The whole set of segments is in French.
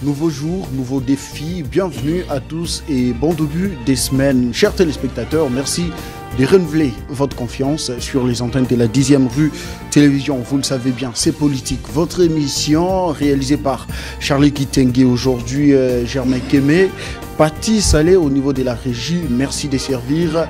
Nouveau jour, nouveaux défis, bienvenue à tous et bon début des semaines. Chers téléspectateurs, merci de renouveler votre confiance sur les antennes de la 10e rue télévision. Vous le savez bien, c'est politique. Votre émission réalisée par Charlie Kitenge aujourd'hui, Germain Kémé, Patti Salé au niveau de la régie. Merci de servir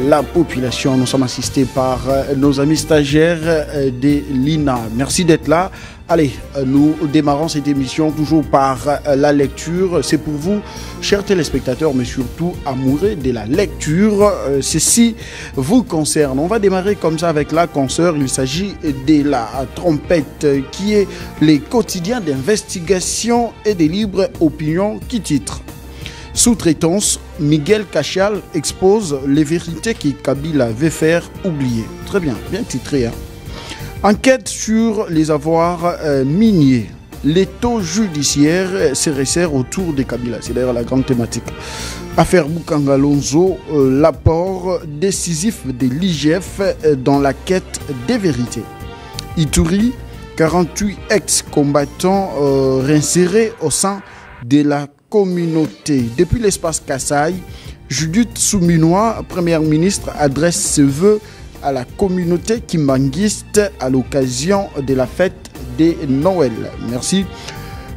la population. Nous sommes assistés par nos amis stagiaires de l'INA. Merci d'être là. Allez, nous démarrons cette émission toujours par la lecture. C'est pour vous, chers téléspectateurs, mais surtout amoureux de la lecture. Ceci vous concerne. On va démarrer comme ça avec la consoeur. Il s'agit de la trompette qui est les quotidiens d'investigation et de libre opinion qui titre. Sous-traitance, Miguel Cachal expose les vérités que Kabila veut faire oublier. Très bien, bien titré, hein. Enquête sur les avoirs miniers. Les taux judiciaires se resserrent autour de Kabila. C'est d'ailleurs la grande thématique. Affaire Boukangalonzo, l'apport décisif de l'IGF dans la quête des vérités. Ituri, 48 ex-combattants réinsérés au sein de la communauté. Depuis l'espace Kassai, Judith Souminois, première ministre, adresse ses vœux à la communauté kimbanguiste à l'occasion de la fête de Noël. Merci.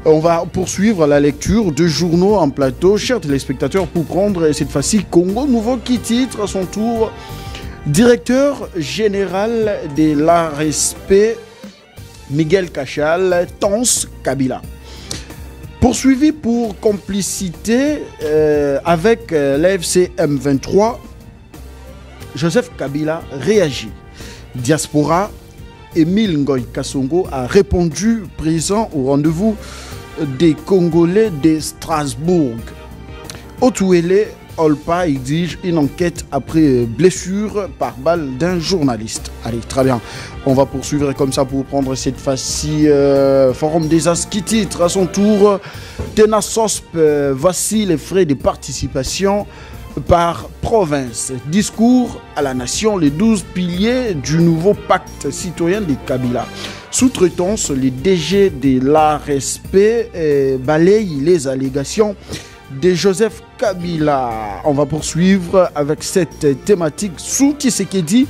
On va poursuivre la lecture de journaux en plateau. Chers téléspectateurs, pour prendre cette fois-ci Congo Nouveau qui titre à son tour directeur général de l'ARSP, Miguel Cachal, tense Kabila. Poursuivi pour complicité avec l'AFC M23, Joseph Kabila réagit. Diaspora, Émile Ngoï Kassongo a répondu présent au rendez-vous des Congolais de Strasbourg. Otuele Olpa exige une enquête après blessure par balle d'un journaliste. Allez, très bien. On va poursuivre comme ça pour prendre cette fois-ci Forum des As qui titre à son tour Tenasosp, voici les frais de participation par province. Discours à la nation, les 12 piliers du nouveau pacte citoyen de Kabila. Sous-traitance, les DG de l'ARSP balayent les allégations de Joseph Kabila. On va poursuivre avec cette thématique sous Tshisekedi.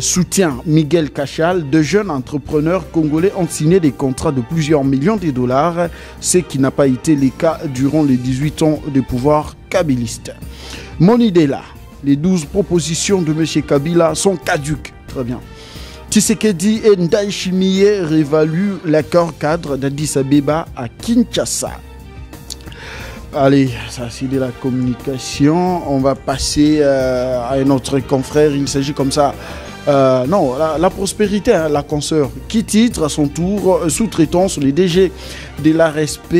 Soutient Miguel Cachal. De jeunes entrepreneurs congolais ont signé des contrats de plusieurs millions de dollars, ce qui n'a pas été le cas durant les 18 ans de pouvoir kabiliste. Mon idée là, les 12 propositions de M. Kabila sont caduques. Très bien. Tshisekedi et Ndayishimiye réévaluent l'accord cadre d'Addis Abeba à Kinshasa. Allez, ça c'est de la communication. On va passer à un autre confrère. Il s'agit comme ça. Non, la prospérité, hein, la consoeur, qui titre à son tour sous-traitance. Les DG de l'ARSP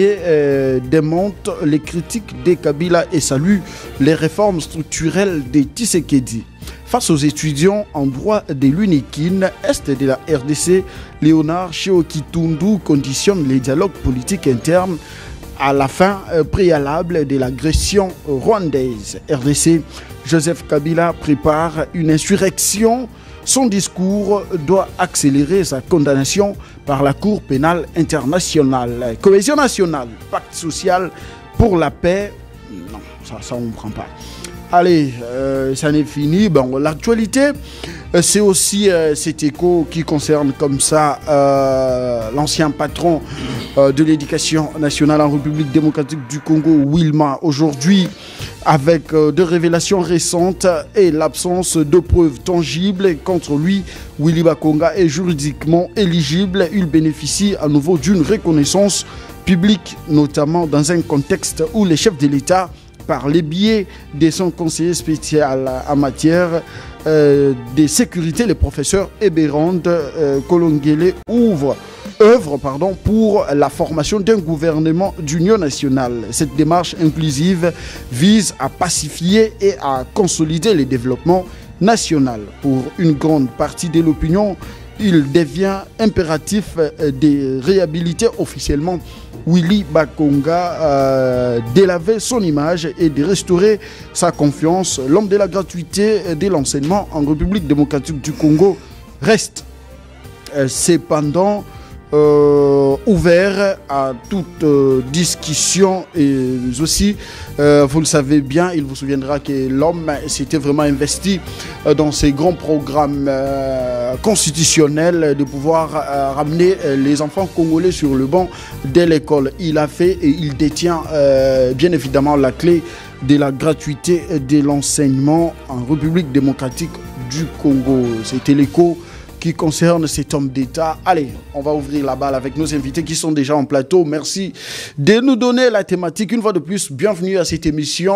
démontent les critiques de Kabila et saluent les réformes structurelles de Tshisekedi. Face aux étudiants en droit de l'UNIKIN, Est de la RDC, Léonard Sheokitundu conditionne les dialogues politiques internes à la fin préalable de l'agression rwandaise. RDC, Joseph Kabila prépare une insurrection. Son discours doit accélérer sa condamnation par la Cour pénale internationale. Cohésion nationale, pacte social pour la paix. Non, ça on ne prend pas. Allez, ça n'est fini. Bon, l'actualité, c'est aussi cet écho qui concerne comme ça l'ancien patron de l'éducation nationale en République démocratique du Congo, Wilma. Aujourd'hui, avec des révélations récentes et l'absence de preuves tangibles contre lui, Willy Bakonga est juridiquement éligible. Il bénéficie à nouveau d'une reconnaissance publique, notamment dans un contexte où les chefs de l'État, par les biais de son conseiller spécial en matière de sécurité, le professeur Eberand Kolongele, œuvre pour la formation d'un gouvernement d'union nationale. Cette démarche inclusive vise à pacifier et à consolider le développement national. Pour une grande partie de l'opinion, il devient impératif de réhabiliter officiellement Willy Bakonga, d'élaver son image et de restaurer sa confiance. L'homme de la gratuité de l'enseignement en République démocratique du Congo reste cependant ouvert à toute discussion et aussi, vous le savez bien, il vous souviendra que l'homme s'était vraiment investi dans ces grands programmes constitutionnels de pouvoir ramener les enfants congolais sur le banc de l'école. Il a fait et il détient bien évidemment la clé de la gratuité de l'enseignement en République démocratique du Congo. C'était l'écho qui concerne cet homme d'État. Allez, on va ouvrir la balle avec nos invités qui sont déjà en plateau. Merci de nous donner la thématique. Une fois de plus, bienvenue à cette émission,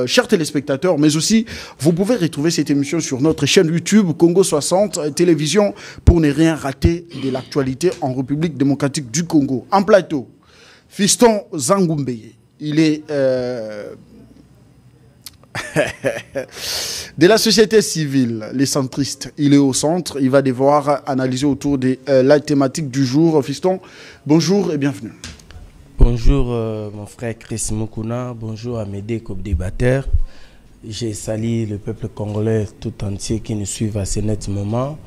chers téléspectateurs, mais aussi, vous pouvez retrouver cette émission sur notre chaîne YouTube Congo 60 Télévision pour ne rien rater de l'actualité en République démocratique du Congo. En plateau, Fiston Zangumbeye. Il est de la société civile, les centristes. Il est au centre. Il va devoir analyser autour de la thématique du jour. Fiston, bonjour et bienvenue. Bonjour mon frère Chris Mukuna. Bonjour à mes deux co-débatteurs. J'ai salué le peuple congolais tout entier qui nous suit à ce net moment.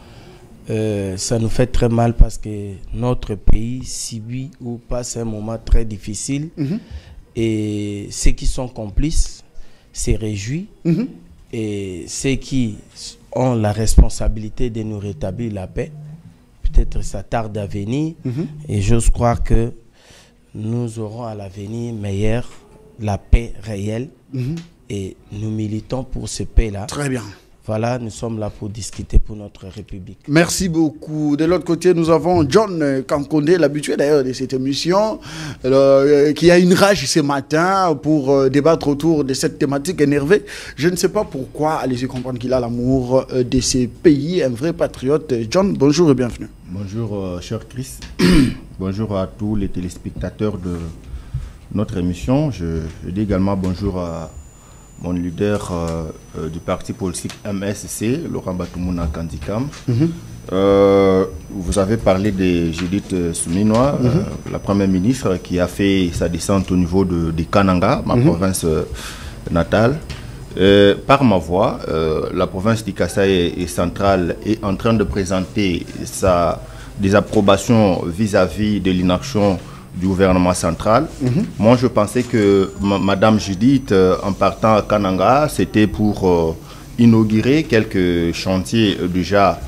Ça nous fait très mal parce que notre pays subit ou passe un moment très difficile. Et ceux qui sont complices se réjouissent. Et ceux qui ont la responsabilité de nous rétablir la paix, peut-être ça tarde à venir. Et j'ose croire que nous aurons à l'avenir meilleur la paix réelle. Et nous militons pour ce paix-là. Très bien. Voilà, nous sommes là pour discuter pour notre République. Merci beaucoup. De l'autre côté, nous avons John Kankonde, l'habitué d'ailleurs de cette émission, qui a une rage ce matin pour débattre autour de cette thématique énervée. Je ne sais pas pourquoi, allez-y comprendre qu'il a l'amour de ces pays, un vrai patriote. John, bonjour et bienvenue. Bonjour, cher Chris. Bonjour à tous les téléspectateurs de notre émission. Je dis également bonjour à mon leader du parti politique MSC, Laurent Batumuna Kandikam. Vous avez parlé de Judith Souminois, la première ministre qui a fait sa descente au niveau de Kananga, ma province natale. Par ma voix, la province du Kasaï centrale est en train de présenter sa désapprobation vis-à-vis de l'inaction du gouvernement central. Moi, je pensais que Madame Judith, en partant à Kananga, c'était pour inaugurer quelques chantiers déjà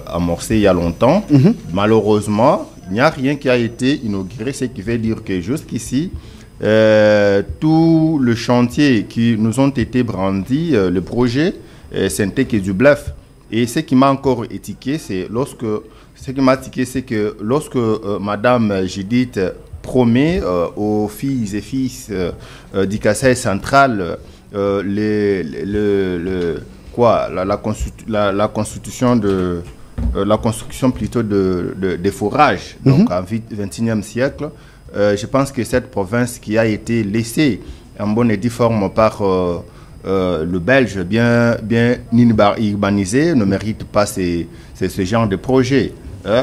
amorcés il y a longtemps. Malheureusement, il n'y a rien qui a été inauguré, ce qui veut dire que jusqu'ici, tout le chantier qui nous ont été brandis, le projet, c'était que du bluff. Et ce qui m'a encore étiqué, c'est lorsque... Ce qui m'a tiqué, c'est que lorsque Madame Judith promet aux filles et fils du Kasaï central la construction plutôt des forages, donc en 21e siècle, je pense que cette province qui a été laissée en bonne et due forme par le Belge bien urbanisé ne mérite pas ce genre de projet.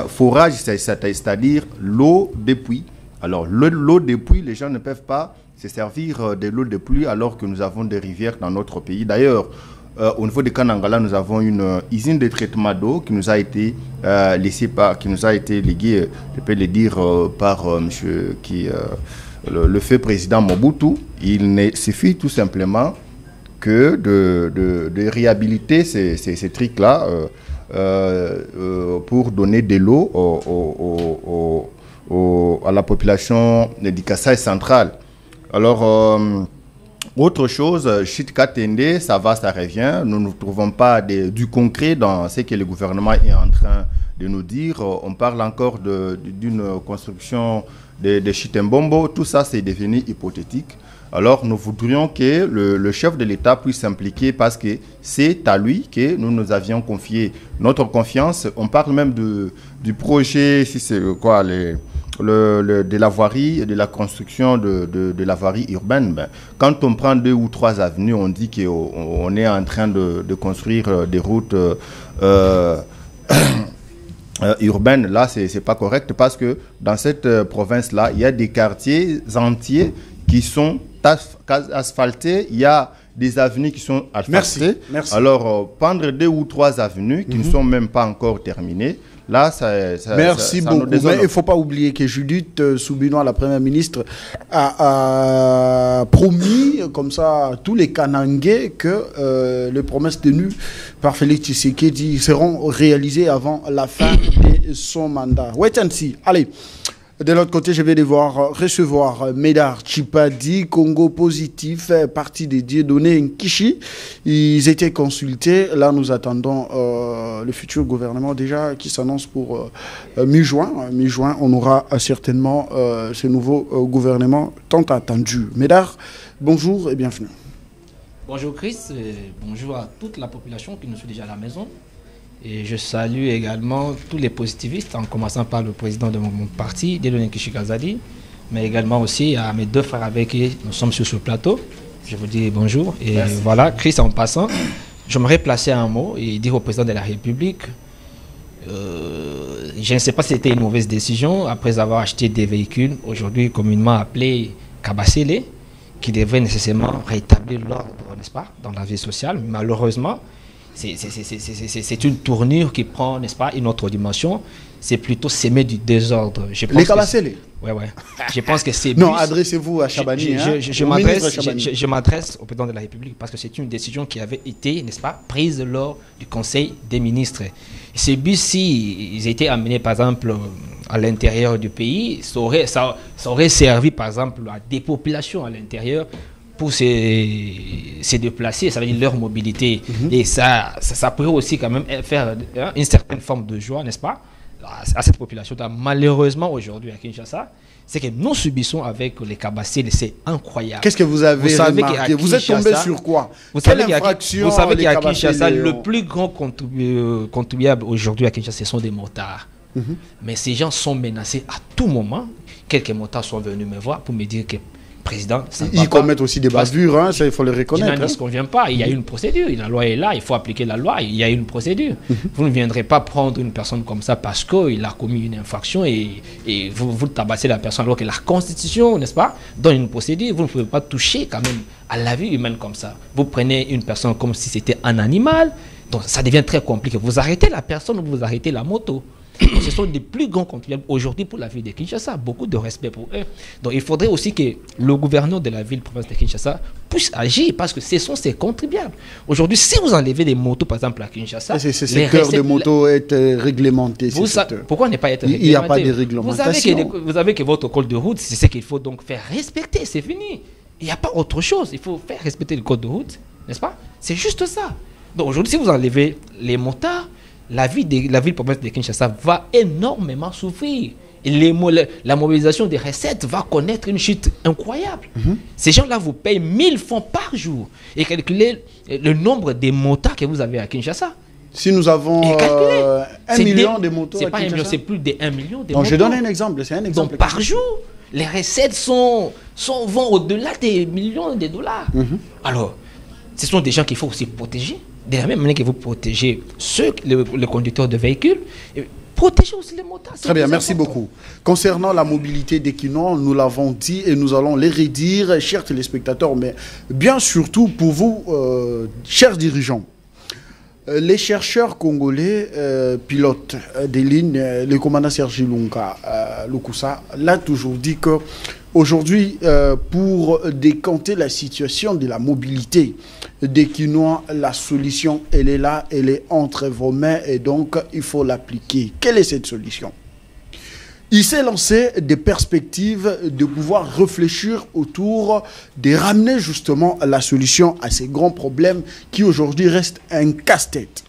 Forage, c'est-à-dire l'eau des puits. Alors, l'eau des puits, les gens ne peuvent pas se servir de l'eau des pluies alors que nous avons des rivières dans notre pays. D'ailleurs, au niveau de Kanangala, nous avons une usine de traitement d'eau qui nous a été léguée, je peux le dire, par monsieur le fait président Mobutu. Il ne suffit tout simplement que de réhabiliter ces trucs-là pour donner de l'eau à la population du Kasaï central. Alors, autre chose, Chitka Tende, ça va, ça revient. Nous ne trouvons pas du concret dans ce que le gouvernement est en train de nous dire. On parle encore d'une construction de Chitembombo. Tout ça, c'est devenu hypothétique. Alors, nous voudrions que le chef de l'État puisse s'impliquer parce que c'est à lui que nous avions confié notre confiance. On parle même du projet, si c'est quoi, de la voirie, de la construction de la voirie urbaine. Ben, quand on prend 2 ou 3 avenues, on dit qu'on est en train de construire des routes urbaines. Là, c'est pas correct parce que dans cette province-là, il y a des quartiers entiers qui sont asphaltés, il y a des avenues qui sont asphaltées. Merci. Alors, prendre 2 ou 3 avenues qui ne sont même pas encore terminées, Là, merci beaucoup. Mais il ne faut pas oublier que Judith Soubinois, la première ministre, a promis, comme ça, à tous les Kanangais que les promesses tenues par Félix Tshisekedi seront réalisées avant la fin de son mandat. Wait and see. Allez. De l'autre côté, je vais devoir recevoir Médard Tchipadi, Congo Positif, parti dédié donné Nkishi. Ils étaient consultés. Là, nous attendons le futur gouvernement déjà qui s'annonce pour mi-juin. Mi-juin, on aura certainement ce nouveau gouvernement tant attendu. Médard, bonjour et bienvenue. Bonjour Chris, bonjour à toute la population qui nous suit déjà à la maison. Et je salue également tous les positivistes, en commençant par le président de mon parti, Dieudonné Nkishi Kazadi, mais également aussi à mes deux frères avec qui nous sommes sur ce plateau. Je vous dis bonjour. Et merci. Voilà, Chris, en passant, j'aimerais placer un mot et dire au président de la République, je ne sais pas si c'était une mauvaise décision, après avoir acheté des véhicules, aujourd'hui communément appelés Kabasele, qui devraient nécessairement rétablir l'ordre, n'est-ce pas, dans la vie sociale. Malheureusement, c'est une tournure qui prend, n'est-ce pas, une autre dimension. C'est plutôt s'aimer du désordre. Les Kabasele. Ouais. Je pense que c'est... Non, adressez-vous à Chabani. Je m'adresse au président de la République parce que c'est une décision qui avait été, n'est-ce pas, prise lors du Conseil des ministres. Ces bus, si ils étaient amenés, par exemple, à l'intérieur du pays, ça aurait servi, par exemple, à des populations à l'intérieur pour se déplacer, ça veut dire leur mobilité. Et ça pourrait aussi quand même faire une certaine forme de joie, n'est-ce pas, à cette population. Malheureusement, aujourd'hui, à Kinshasa, c'est que nous subissons avec les Kabasele, c'est incroyable. Qu'est-ce que vous avez remarqué? Vous êtes tombé sur quoi? Quelle infraction? Vous savez qu'à Kinshasa, le plus grand contribuable aujourd'hui à Kinshasa, ce sont des motards. Mais ces gens sont menacés à tout moment. Quelques motards sont venus me voir pour me dire que président, ils commettent aussi des bavures, hein, ça il faut le reconnaître. Je n'en conviens pas, il y a une procédure, la loi est là, il faut appliquer la loi, il y a une procédure. Vous ne viendrez pas prendre une personne comme ça parce qu'il a commis une infraction et vous tabassez la personne alors que la Constitution, n'est-ce pas, donne une procédure. Vous ne pouvez pas toucher quand même à la vie humaine comme ça. Vous prenez une personne comme si c'était un animal, donc ça devient très compliqué. Vous arrêtez la personne ou vous arrêtez la moto. Donc, ce sont des plus grands contribuables aujourd'hui pour la ville de Kinshasa. Beaucoup de respect pour eux. Donc il faudrait aussi que le gouverneur de la ville, province de Kinshasa, puisse agir parce que ce sont ces contribuables. Aujourd'hui, si vous enlevez des motos, par exemple, à Kinshasa... Ce secteur de motos est réglementé. Pourquoi ne pas être réglementé? Il n'y a pas de réglementation. Vous savez que votre code de route, c'est ce qu'il faut donc faire respecter. C'est fini. Il n'y a pas autre chose. Il faut faire respecter le code de route. N'est-ce pas? C'est juste ça. Donc aujourd'hui, si vous enlevez les motards, la ville province de Kinshasa va énormément souffrir. Et la mobilisation des recettes va connaître une chute incroyable. Ces gens-là vous payent 1000 francs par jour. Et calculez le nombre de motards que vous avez à Kinshasa. Si nous avons 1 million de motos à Kinshasa, c'est plus de 1 million de motos. Je donne un exemple. C'est un exemple. Donc par jour, les recettes vont au-delà des millions de dollars. Alors, ce sont des gens qu'il faut aussi protéger. De la même manière que vous protégez les conducteurs de véhicules, protégez aussi les motards. Très bien, merci beaucoup. Concernant la mobilité des Kinois, nous l'avons dit et nous allons les redire, chers téléspectateurs, mais bien surtout pour vous, chers dirigeants. Les chercheurs congolais pilotes des lignes, le commandant Serge Lunga Lukusa l'a toujours dit que aujourd'hui, pour décanter la situation de la mobilité des Kinois, la solution, elle est là, elle est entre vos mains et donc il faut l'appliquer. Quelle est cette solution? Il s'est lancé des perspectives de pouvoir réfléchir autour de ramener justement la solution à ces grands problèmes qui aujourd'hui restent un casse-tête.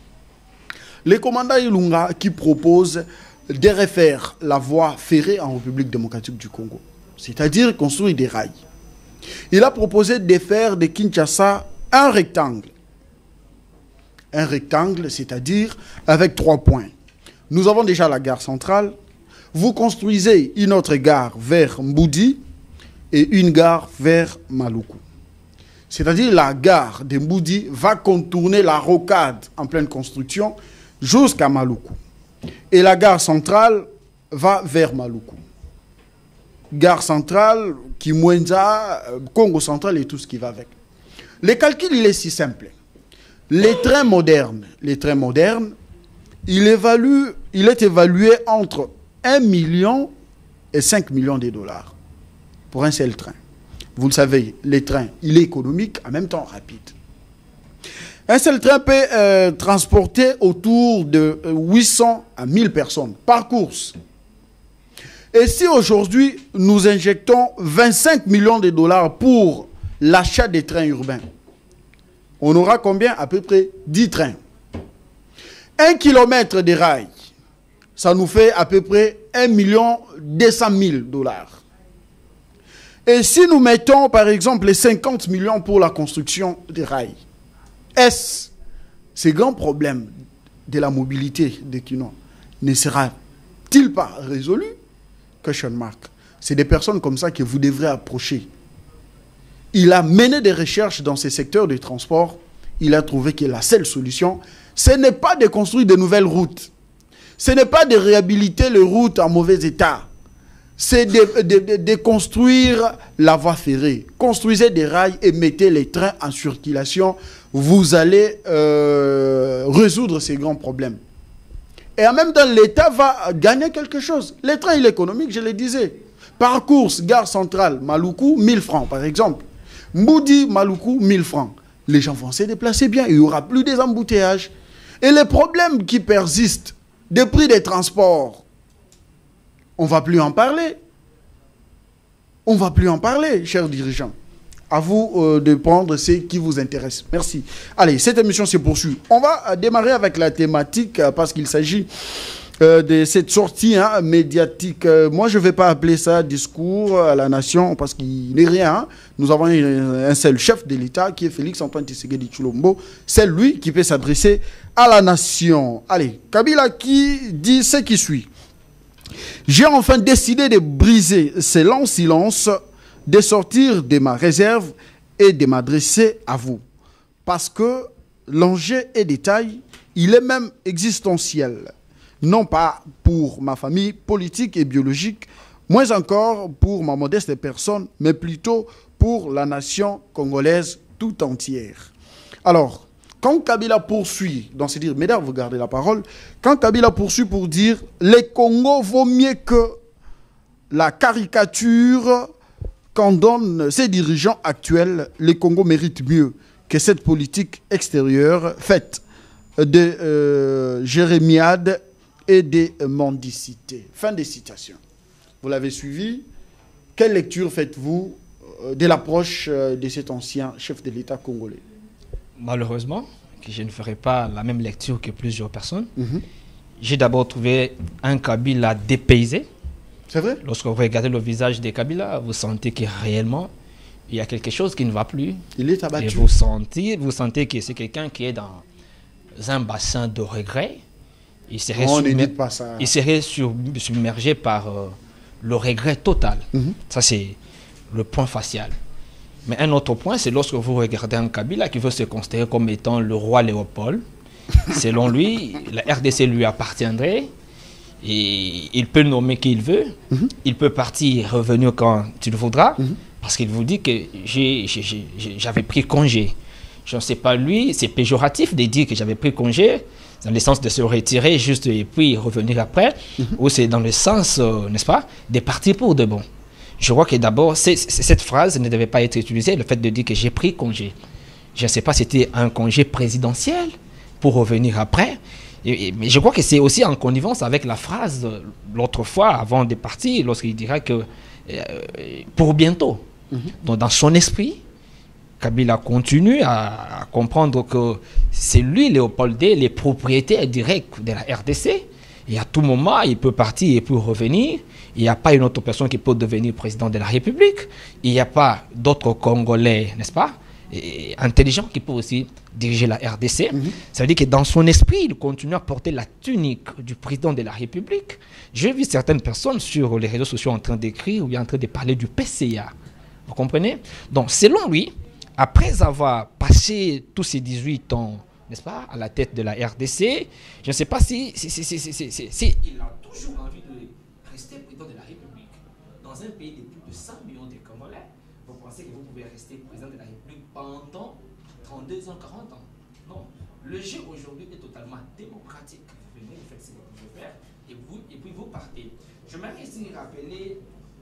Le commandant Ilunga qui propose de refaire la voie ferrée en République démocratique du Congo, c'est-à-dire construire des rails. Il a proposé de faire de Kinshasa un rectangle. Un rectangle, c'est-à-dire avec 3 points. Nous avons déjà la gare centrale. Vous construisez une autre gare vers Mboudi et une gare vers Maluku. C'est-à-dire la gare de Mboudi va contourner la rocade en pleine construction jusqu'à Maluku. Et la gare centrale va vers Maluku. Gare centrale, Kimwenza, Congo central et tout ce qui va avec. Le calcul, il est si simple. Les trains modernes, il évalue il est évalué entre 1 million et 5 millions de dollars pour un seul train. Vous le savez, les trains, il est économique, en même temps rapide. Un seul train peut transporter autour de 800 à 1000 personnes par course. Et si aujourd'hui, nous injectons 25 millions de dollars pour l'achat des trains urbains, on aura combien? À peu près 10 trains. 1 kilomètre de rail, ça nous fait à peu près 1 200 000 dollars. Et si nous mettons par exemple les 50 millions pour la construction des rails, est-ce ces grands problèmes de la mobilité des Kinois ne sera-t-il pas résolu? Question mark. C'est des personnes comme ça que vous devrez approcher. Il a mené des recherches dans ces secteurs de transport. Il a trouvé que la seule solution, ce n'est pas de construire de nouvelles routes. Ce n'est pas de réhabiliter les routes en mauvais état. C'est de construire la voie ferrée. Construisez des rails et mettez les trains en circulation. Vous allez résoudre ces grands problèmes. Et en même temps, l'État va gagner quelque chose. Les trains, il est économique, je le disais. Par course, gare centrale, Maluku, 1000 francs par exemple. Mboudi, Maluku, 1000 francs. Les gens vont se déplacer bien. Il n'y aura plus des embouteillages. Et les problèmes qui persistent, des prix des transports, on ne va plus en parler. On ne va plus en parler, chers dirigeants. À vous de prendre ce qui vous intéresse. Merci. Allez, cette émission se poursuit. On va démarrer avec la thématique parce qu'il s'agit de cette sortie médiatique. Moi, je ne vais pas appeler ça discours à la nation parce qu'il n'est rien. Nous avons un seul chef de l'État qui est Félix-Antoine Tshisekedi Tshilombo. C'est lui qui peut s'adresser à la nation. Allez, Kabila qui dit ce qui suit. J'ai enfin décidé de briser ce long silence, de sortir de ma réserve et de m'adresser à vous. Parce que l'enjeu est de taille, il est même existentiel. Non pas pour ma famille politique et biologique, moins encore pour ma modeste personne, mais plutôt pour la nation congolaise tout entière. Alors, quand Kabila poursuit, donc c'est dire, mesdames, vous gardez la parole, quand Kabila poursuit pour dire « Les Congo vaut mieux que la caricature qu'en donnent ses dirigeants actuels, les Congo méritent mieux que cette politique extérieure faite de jérémiades et des mendicités. » Fin des citations. Vous l'avez suivi. Quelle lecture faites-vous de l'approche de cet ancien chef de l'État congolais? Malheureusement, que je ne ferai pas la même lecture que plusieurs personnes. J'ai d'abord trouvé un Kabila dépaysé. C'est vrai? Lorsque vous regardez le visage de Kabila, vous sentez que réellement, il y a quelque chose qui ne va plus. Il est abattu. Et vous sentez que c'est quelqu'un qui est dans un bassin de regret. Il serait, il serait submergé par le regret total. Ça, c'est le point facial. Mais un autre point, c'est lorsque vous regardez un Kabila qui veut se considérer comme étant le roi Léopold. Selon lui, la RDC lui appartiendrait. Et il peut nommer qui il veut. Il peut partir et revenir quand il voudra. Parce qu'il vous dit que j'avais pris congé. Je ne sais pas, lui, c'est péjoratif de dire que j'avais pris congé, dans le sens de se retirer juste et puis revenir après. Ou c'est dans le sens, n'est-ce pas, de partir pour de bon. Je crois que d'abord, cette phrase ne devait pas être utilisée, le fait de dire que j'ai pris congé. Je ne sais pas si c'était un congé présidentiel pour revenir après. Mais je crois que c'est aussi en connivence avec la phrase l'autre fois, avant de partir, lorsqu'il dira que pour bientôt. Donc dans son esprit, Kabila continue à comprendre que c'est lui, Léopold D, le propriétaire direct de la RDC. Et à tout moment, il peut partir et puis revenir. Il n'y a pas une autre personne qui peut devenir président de la République. Il n'y a pas d'autres Congolais, n'est-ce pas, intelligents qui peuvent aussi diriger la RDC. Ça veut dire que dans son esprit, il continue à porter la tunique du président de la République. J'ai vu certaines personnes sur les réseaux sociaux en train d'écrire ou bien en train de parler du PCA. Vous comprenez? Donc, selon lui, après avoir passé tous ces 18 ans, n'est-ce pas, à la tête de la RDC, je ne sais pas si il a toujours envie de rester président de la République. Dans un pays de plus de 100 millions de Congolais, vous pensez que vous pouvez rester président de la République pendant 32 ans, 40 ans? Non. Le jeu aujourd'hui est totalement démocratique. Vous venez, vous faites faites ce que vous pouvez faire, et puis vous partez. Je m'aimerais ici rappeler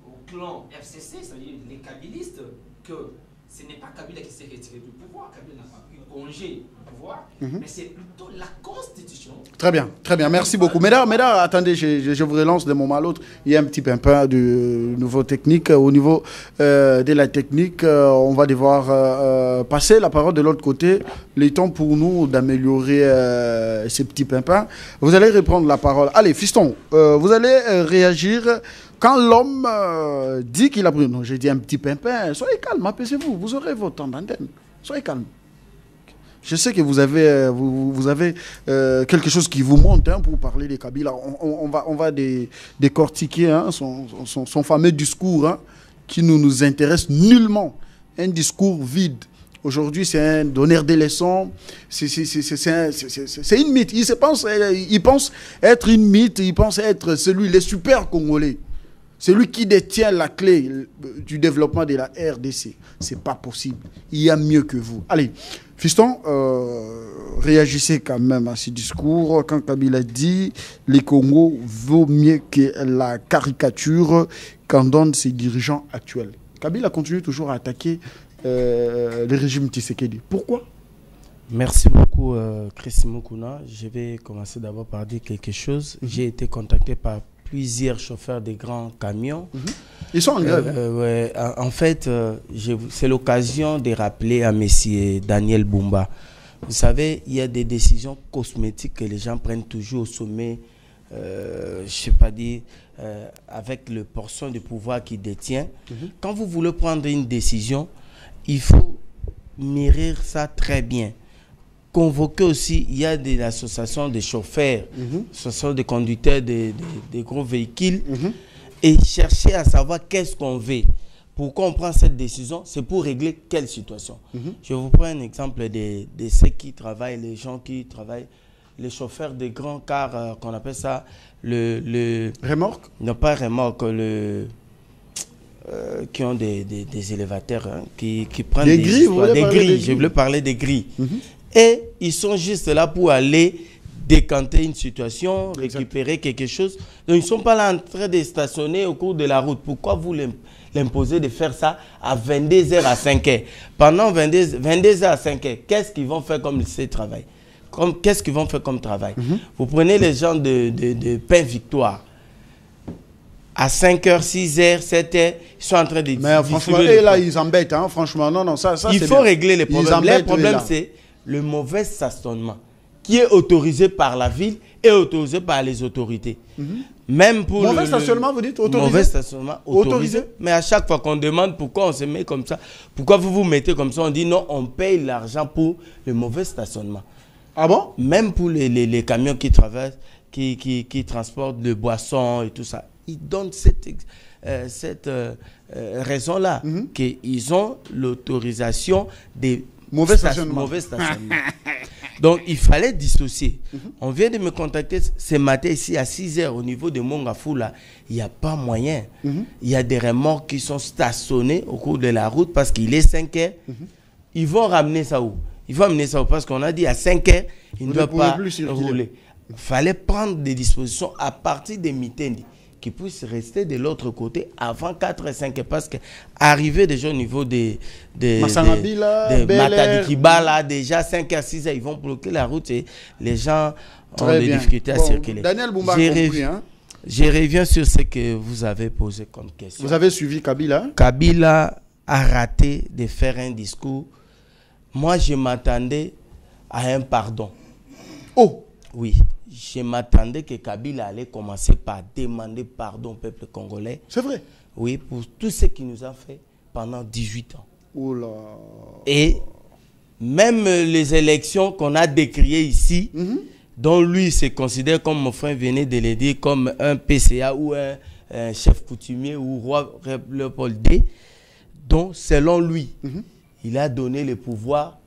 au clan FCC, c'est-à-dire les kabylistes, que ce n'est pas Kabila qui s'est retiré du pouvoir, Kabila n'a pas eu congé du pouvoir, mais c'est plutôt la Constitution. Très bien, merci beaucoup. Mesdames, attendez, je vous relance d'un moment à l'autre. Il y a un petit pimpin de nouveau technique. Au niveau de la technique, on va devoir passer la parole de l'autre côté. Le temps pour nous d'améliorer ces petits pimpins. Vous allez reprendre la parole. Allez, fiston, vous allez réagir. Quand l'homme dit qu'il a pris... Non, j'ai dit un petit pimpin. Soyez calme, apaisez-vous. Vous aurez votre temps d'antenne. Soyez calme. Je sais que vous avez, quelque chose qui vous monte pour parler des Kabila. On va décortiquer son fameux discours qui ne nous intéresse nullement. Un discours vide. Aujourd'hui, c'est un donneur de leçons. C'est une mythe. Il pense être une mythe. Il pense être le super Congolais. C'est lui qui détient la clé du développement de la RDC. C'est pas possible. Il y a mieux que vous. Allez, fiston, réagissez quand même à ce discours. Quand Kabila dit les Congo vaut mieux que la caricature qu'en donnent ses dirigeants actuels. Kabila continue toujours à attaquer le régime Tshisekedi. Pourquoi? Merci beaucoup, Chris Mukuna. Je vais commencer d'abord par dire quelque chose. J'ai été contacté par plusieurs chauffeurs de grands camions. Ils sont en grève. Ouais, en fait, c'est l'occasion de rappeler à monsieur Daniel Bumba. Vous savez, il y a des décisions cosmétiques que les gens prennent toujours au sommet, je ne sais pas dire, avec le portion de pouvoir qu'ils détiennent. Quand vous voulez prendre une décision, il faut mûrir ça très bien. Convoquer aussi, il y a des associations de chauffeurs, associations de conducteurs de gros véhicules, et chercher à savoir qu'est-ce qu'on veut. Pourquoi on prend cette décision? C'est pour régler quelle situation? Je vous prends un exemple de ceux qui travaillent, les gens qui travaillent, les chauffeurs de grands cars, qu'on appelle ça le remorque? Non, pas remorque, qui ont des élévateurs, qui prennent des grilles. Je voulais parler des grilles. Et ils sont juste là pour aller décanter une situation, récupérer quelque chose. Donc, ils ne sont pas là en train de stationner au cours de la route. Pourquoi vous l'imposez de faire ça à 22h à 5h? Pendant 22h à 5h, qu'est-ce qu'ils vont faire comme travail? Qu'est-ce qu'ils vont faire comme travail? Vous prenez les gens de Pain Victoire. À 5h, 6h, 7h, ils sont en train de... Mais franchement, et là, ils embêtent. Hein, franchement, non, ça il faut régler les problèmes. Le problème, c'est le mauvais stationnement qui est autorisé par la ville et autorisé par les autorités. Même pour mauvais stationnement, vous dites autorisé? Mauvais stationnement autorisé. Mais à chaque fois qu'on demande pourquoi on se met comme ça, pourquoi vous vous mettez comme ça, on dit non, on paye l'argent pour le mauvais stationnement. Ah bon? Même pour les camions qui traversent, qui transportent de boissons et tout ça. Ils donnent cette raison-là, qu'ils ont l'autorisation des mauvais stationnements. Donc, il fallait dissocier. On vient de me contacter ce matin ici à 6h au niveau de Mongafula. Il n'y a pas moyen. Il y a des remorques qui sont stationnés au cours de la route parce qu'il est 5h. Ils vont ramener ça où? Ils vont amener ça où? Parce qu'on a dit à 5h, ils ne doivent pas rouler. Il fallait prendre des dispositions à partir des Mitendi qui puissent rester de l'autre côté avant 4 et 5 parce que arriver déjà au niveau des Matadikiba, là, déjà 5 à 6 ils vont bloquer la route et les gens ont des difficultés à circuler. Daniel Bumba compris, hein? Je reviens sur ce que vous avez posé comme question. Vous avez suivi Kabila? Kabila a raté de faire un discours. Moi, je m'attendais à un pardon. Oh! Oui. Je m'attendais que Kabila allait commencer par demander pardon au peuple congolais. C'est vrai? Oui, pour tout ce qu'il nous a fait pendant 18 ans. Oh là. Et même les élections qu'on a décriées ici, dont lui se considère, comme mon frère venait de le dire, comme un PCA ou un chef coutumier ou roi Léopold D, dont selon lui, il a donné le pouvoir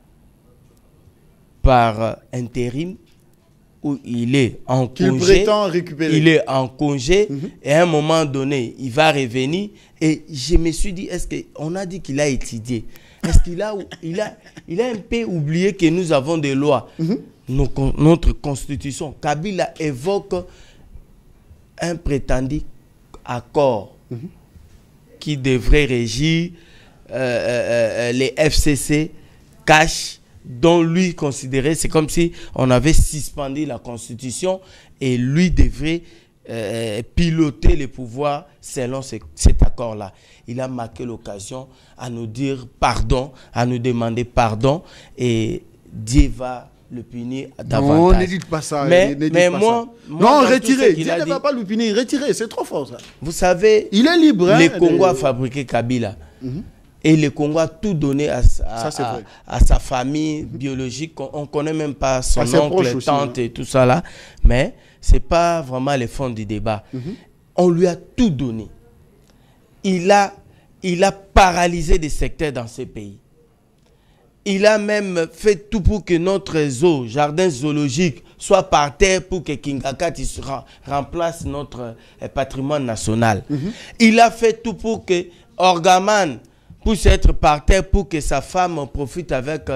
par intérim, où il est en congé, prétend récupérer. Il est en congé et à un moment donné, il va revenir. Et je me suis dit, est-ce qu'on a dit qu'il a étudié? Est-ce qu'il a un peu oublié que nous avons des lois? notre constitution. Kabila évoque un prétendu accord qui devrait régir les FCC cash, dont lui considérait, c'est comme si on avait suspendu la constitution et lui devrait piloter les pouvoirs selon cet accord-là. Il a marqué l'occasion à nous dire pardon, à nous demander pardon, et Dieu va le punir davantage. Non, ne dites pas ça. Mais moi, non, retirez. Dieu ne va pas le punir, retirez, c'est trop fort ça. Vous savez, il est libre. Les Congos a fabriqué Kabila. Et le Congo a tout donné à sa famille biologique. On ne connaît même pas son oncle, tante et tout ça là. Mais ce n'est pas vraiment le fond du débat. On lui a tout donné. Il a paralysé des secteurs dans ce pays. Il a même fait tout pour que notre zoo, jardin zoologique, soit par terre pour que Kingakati remplace notre patrimoine national. Il a fait tout pour que Orgaman puisse être par terre pour que sa femme en profite avec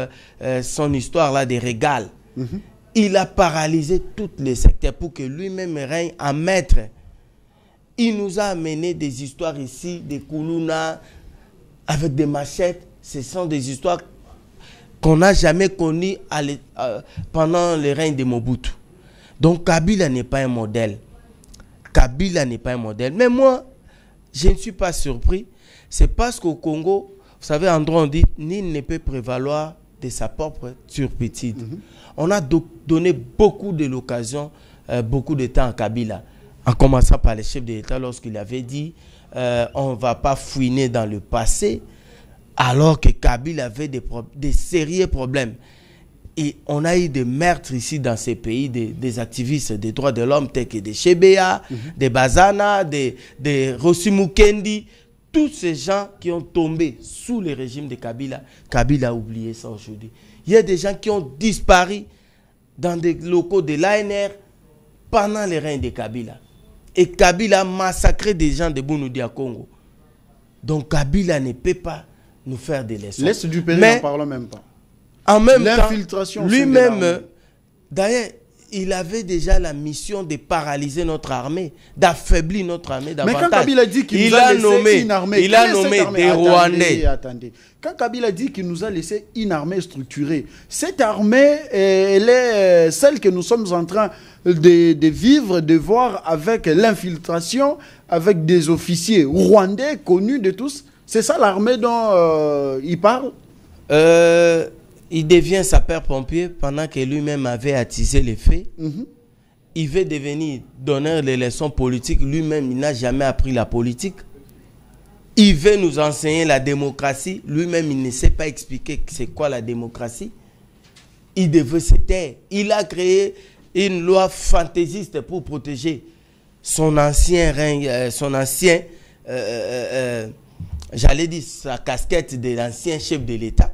son histoire là des régals. Il a paralysé tous les secteurs pour que lui-même règne en maître. Il nous a amené des histoires ici, des Koulouna, avec des machettes. Ce sont des histoires qu'on n'a jamais connues pendant le règne de Mobutu. Donc Kabila n'est pas un modèle. Kabila n'est pas un modèle. Mais moi, je ne suis pas surpris. C'est parce qu'au Congo, vous savez, en droit on dit, nul ne peut prévaloir de sa propre turpitude. On a donné beaucoup de l'occasion, beaucoup de temps à Kabila, en commençant par le chef de l'État lorsqu'il avait dit on ne va pas fouiner dans le passé, alors que Kabila avait des sérieux problèmes. Et on a eu des meurtres ici dans ces pays, des activistes des droits de l'homme tels que des Chebea, des Bazana, des Rossi Mukendi. Tous ces gens qui ont tombé sous le régime de Kabila, Kabila a oublié ça aujourd'hui. Il y a des gens qui ont disparu dans des locaux de l'ANR pendant le règne de Kabila. Et Kabila a massacré des gens de Burundi à Congo. Donc Kabila ne peut pas nous faire des leçons. L'Est du pays, n'en parlons même pas. En même temps, lui-même, d'ailleurs, il avait déjà la mission de paralyser notre armée, d'affaiblir notre armée davantage. Mais quand Kabila dit qu'il nous a laissé une armée, il a nommé des Rwandais. Attendez. Quand Kabila dit qu'il nous a laissé une armée structurée, cette armée, elle est celle que nous sommes en train de vivre, de voir avec l'infiltration, avec des officiers rwandais connus de tous. C'est ça l'armée dont il parle? Il devient sapeur-pompier pendant que lui-même avait attisé les faits. Il veut devenir donneur de leçons politiques. Lui-même, il n'a jamais appris la politique. Il veut nous enseigner la démocratie. Lui-même, il ne sait pas expliquer c'est quoi la démocratie. Il devait se taire. Il a créé une loi fantaisiste pour protéger son ancien règne, j'allais dire sa casquette de l'ancien chef de l'État.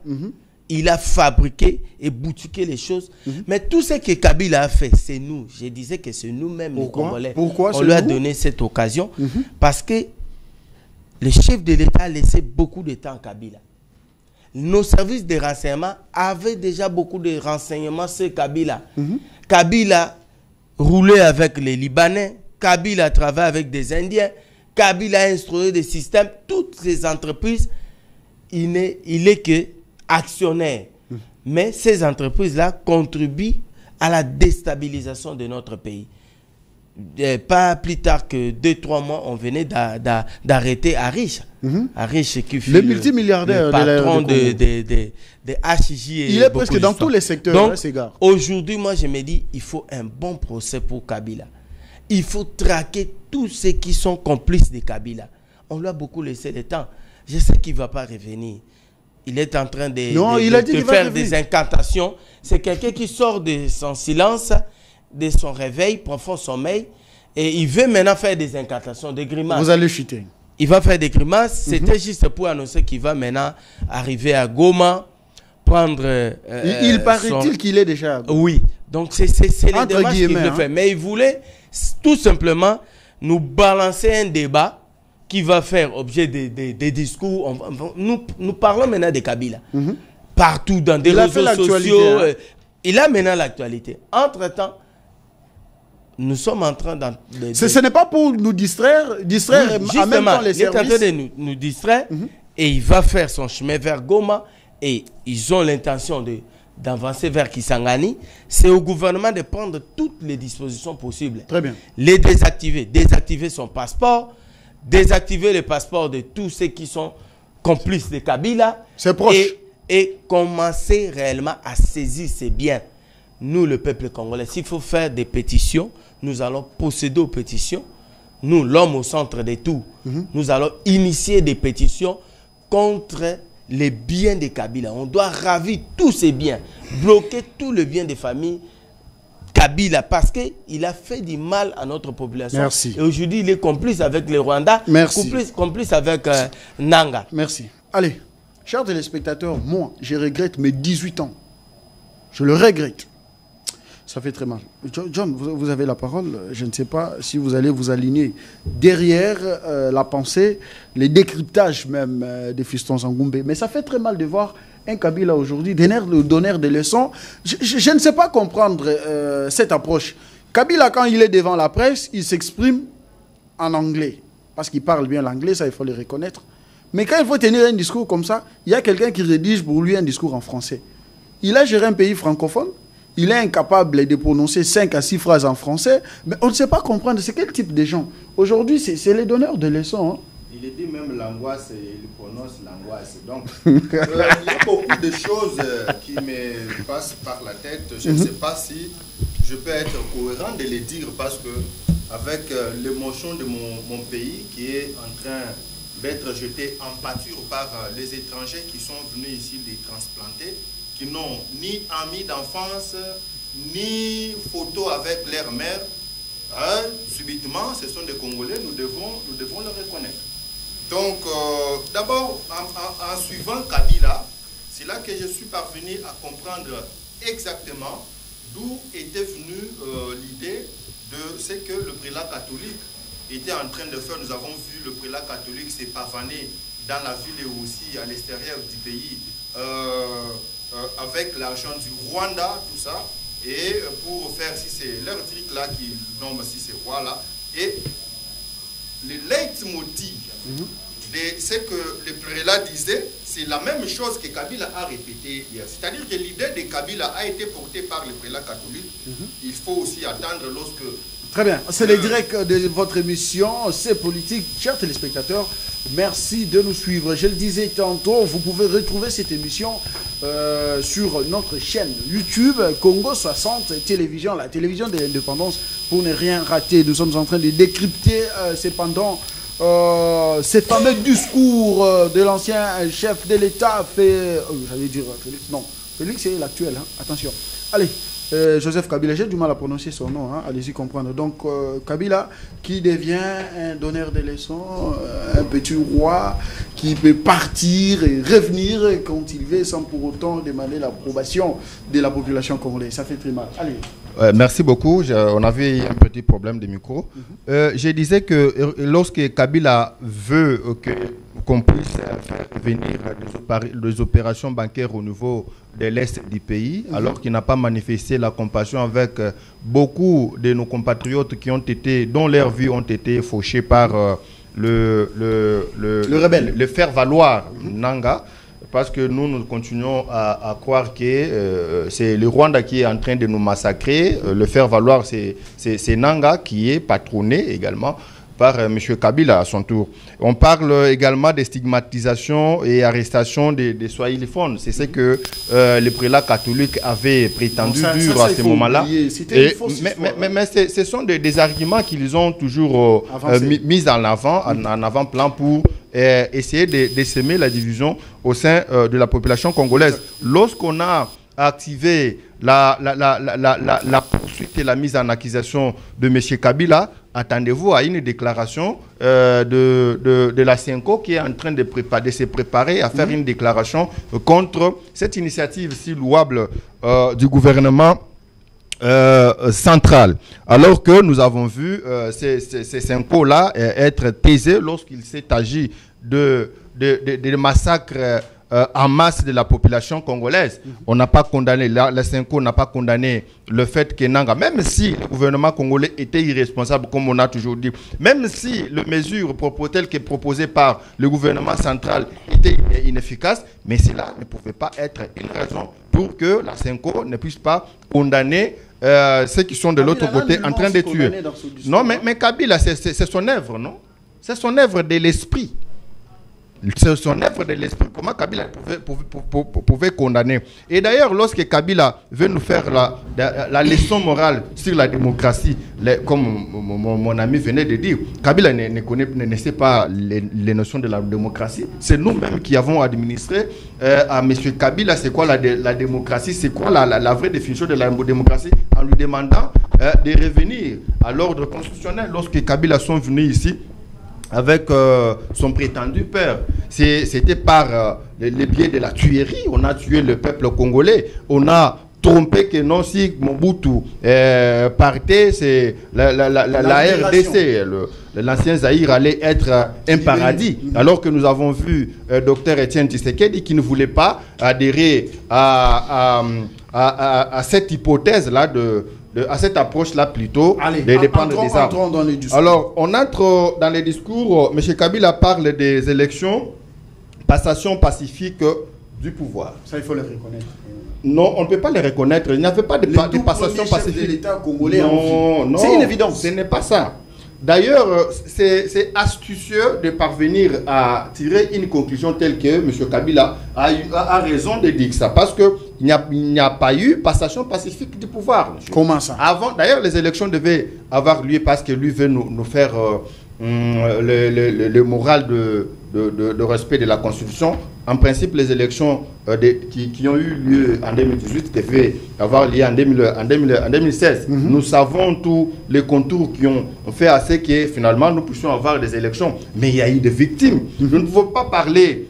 Il a fabriqué et boutiqué les choses. Mais tout ce que Kabila a fait, c'est nous. Je disais que c'est nous-mêmes, les Congolais. Pourquoi on lui a donné cette occasion? Parce que le chef de l'État a laissé beaucoup de temps à Kabila. Nos services de renseignement avaient déjà beaucoup de renseignements sur Kabila. Kabila roulait avec les Libanais. Kabila travaillait avec des Indiens. Kabila a instruit des systèmes. Toutes ces entreprises, il est que actionnaire. Mais ces entreprises-là contribuent à la déstabilisation de notre pays. Pas plus tard que 2-3 mois, on venait d'arrêter Arish. Arish qui fut le multimilliardaire, le patron de HJ. Il est presque dans tous les secteurs. Donc, aujourd'hui, moi, je me dis, il faut un bon procès pour Kabila. Il faut traquer tous ceux qui sont complices de Kabila. On lui a beaucoup laissé le temps. Je sais qu'il ne va pas revenir. Il est en train de faire des incantations. C'est quelqu'un qui sort de son silence, de son réveil, profond sommeil, et il veut maintenant faire des incantations, des grimaces. Vous allez chuter. Il va faire des grimaces. C'était juste pour annoncer qu'il va maintenant arriver à Goma, prendre... il paraît-il qu'il est déjà à Goma. Oui. Donc c'est les démarches qu'il le fait. Mais il voulait tout simplement nous balancer un débat qui va faire objet des discours. Nous parlons maintenant de Kabila. Partout dans des réseaux sociaux. il a maintenant l'actualité. Entre-temps, nous sommes en train Ce n'est pas pour nous distraire oui, en même temps les services. Il est en train de nous distraire et il va faire son chemin vers Goma et ils ont l'intention d'avancer vers Kisangani. C'est au gouvernement de prendre toutes les dispositions possibles. Très bien. Les désactiver son passeport, désactiver le passeport de tous ceux qui sont complices de Kabila. C'est proche. Et commencer réellement à saisir ses biens. Nous, le peuple congolais, s'il faut faire des pétitions, nous allons procéder aux pétitions. Nous, l'homme au centre de tout, nous allons initier des pétitions contre les biens de Kabila. On doit ravir tous ces biens, bloquer tous les biens des familles Kabila parce qu'il a fait du mal à notre population. Merci. Et aujourd'hui, il est complice avec les Rwandais, complice avec Nanga. Merci. Allez, chers téléspectateurs, moi, je regrette mes 18 ans. Je le regrette. Ça fait très mal. John, vous avez la parole. Je ne sais pas si vous allez vous aligner derrière la pensée, les décryptages même des fistons Zangoumbe. Mais ça fait très mal de voir un Kabila aujourd'hui donner des leçons. Je ne sais pas comprendre cette approche. Kabila, quand il est devant la presse, il s'exprime en anglais. Parce qu'il parle bien l'anglais, ça il faut le reconnaître. Mais quand il faut tenir un discours comme ça, il y a quelqu'un qui rédige pour lui un discours en français. Il a géré un pays francophone. Il est incapable de prononcer 5 à 6 phrases en français, mais on ne sait pas comprendre c'est quel type de gens. Aujourd'hui, c'est les donneurs de leçons. Hein. Il dit même l'angoisse et il prononce l'angoisse. Donc, il y a beaucoup de choses qui me passent par la tête. Je ne sais pas si je peux être cohérent de les dire parce que avec l'émotion de mon pays qui est en train d'être jeté en pâture par les étrangers qui sont venus ici les transplanter, qui n'ont ni amis d'enfance, ni photos avec leur mère, subitement, ce sont des Congolais, nous devons le reconnaître. Donc, d'abord, en suivant Kabila, c'est là que je suis parvenu à comprendre exactement d'où était venue l'idée de ce que le prélat catholique était en train de faire. Nous avons vu le prélat catholique se pavaner dans la ville et aussi à l'extérieur du pays, avec l'argent du Rwanda, tout ça, et pour faire, si c'est leur truc là qui nomment, si c'est roi là, et le leitmotiv de ce que le prélat disait, c'est la même chose que Kabila a répété hier. C'est-à-dire que l'idée de Kabila a été portée par le prélat catholique. Il faut aussi attendre lorsque... Très bien, c'est le direct de votre émission, c'est politique. Chers téléspectateurs, merci de nous suivre. Je le disais tantôt, vous pouvez retrouver cette émission sur notre chaîne YouTube, Congo 60 Télévision, la télévision de l'indépendance, pour ne rien rater. Nous sommes en train de décrypter cependant ces fameux discours de l'ancien chef de l'État, j'allais dire Félix, non, Félix c'est l'actuel, hein. Attention. Allez. Joseph Kabila, j'ai du mal à prononcer son nom, hein, allez-y comprendre. Donc Kabila qui devient un donneur de leçons, un petit roi qui peut partir et revenir quand il veut sans pour autant demander l'approbation de la population congolaise. Ça fait très mal. Allez. Merci beaucoup. On avait un petit problème de micro. Je disais que lorsque Kabila veut qu'on puisse faire venir des opérations bancaires au niveau de l'Est du pays, alors qu'il n'a pas manifesté la compassion avec beaucoup de nos compatriotes qui ont été, dont leurs vies ont été fauchées par le rebelle, le faire valoir Nanga. Parce que nous continuons à croire que c'est le Rwanda qui est en train de nous massacrer. Le faire valoir, c'est Nanga qui est patronné également par M. Kabila à son tour. On parle également des stigmatisations et arrestations des swahiliphones. C'est ce que le prélat catholique avait prétendu à ce moment-là. Mais ce sont des arguments qu'ils ont toujours mis en avant-plan pour essayer de semer la division au sein de la population congolaise. Lorsqu'on a activé la poursuite et la mise en accusation de M. Kabila, attendez-vous à une déclaration de la CENCO qui est en train de se préparer à faire une déclaration contre cette initiative si louable du gouvernement central. Alors que nous avons vu ces CENCO-là être taisés lorsqu'il s'est agi de massacres en masse de la population congolaise. On n'a pas condamné, la Senko n'a pas condamné le fait que Nanga, même si le gouvernement congolais était irresponsable, comme on a toujours dit, même si les mesures telles que proposées par le gouvernement central étaient inefficaces, mais cela ne pouvait pas être une raison pour que la Senko ne puisse pas condamner ceux qui sont de l'autre côté en train de tuer. Non, mais Kabila, c'est son œuvre, non? C'est son œuvre de l'esprit. C'est son œuvre de l'esprit. Comment Kabila pouvait condamner? Et d'ailleurs, lorsque Kabila veut nous faire la leçon morale sur la démocratie, comme mon ami venait de dire, Kabila ne sait pas les notions de la démocratie. C'est nous-mêmes qui avons administré à M. Kabila c'est quoi la démocratie, c'est quoi la vraie définition de la démocratie, en lui demandant de revenir à l'ordre constitutionnel. Lorsque Kabila sont venus ici, avec son prétendu père. C'était par le biais de la tuerie. On a tué le peuple congolais. On a trompé que non, si Mobutu partait, c'est la RDC, l'ancien Zaïre, allait être un paradis. Alors que nous avons vu Dr Etienne Tshisekedi qui ne voulait pas adhérer à cette hypothèse-là à cette approche-là plutôt. Allez, de dépendre des arbres. Dans les discours. Alors, on entre dans les discours. M. Kabila parle des élections, passation pacifique du pouvoir. Ça, il faut le reconnaître. Non, on ne peut pas les reconnaître. Il n'y avait pas de passation pacifique. De l'État congolais. Non, c'est une évidence. Ce n'est pas ça. D'ailleurs, c'est astucieux de parvenir à tirer une conclusion telle que M. Kabila a raison de dire ça. Parce qu'il n'y a pas eu passation pacifique du pouvoir. Monsieur. Comment ça? D'ailleurs, les élections devaient avoir lieu parce que lui veut nous faire le moral de respect de la Constitution. En principe, les élections qui ont eu lieu en 2018 devaient avoir lieu en 2016. Nous savons tous les contours qui ont fait à ce que finalement nous puissions avoir des élections. Mais il y a eu des victimes. Nous ne pouvons pas parler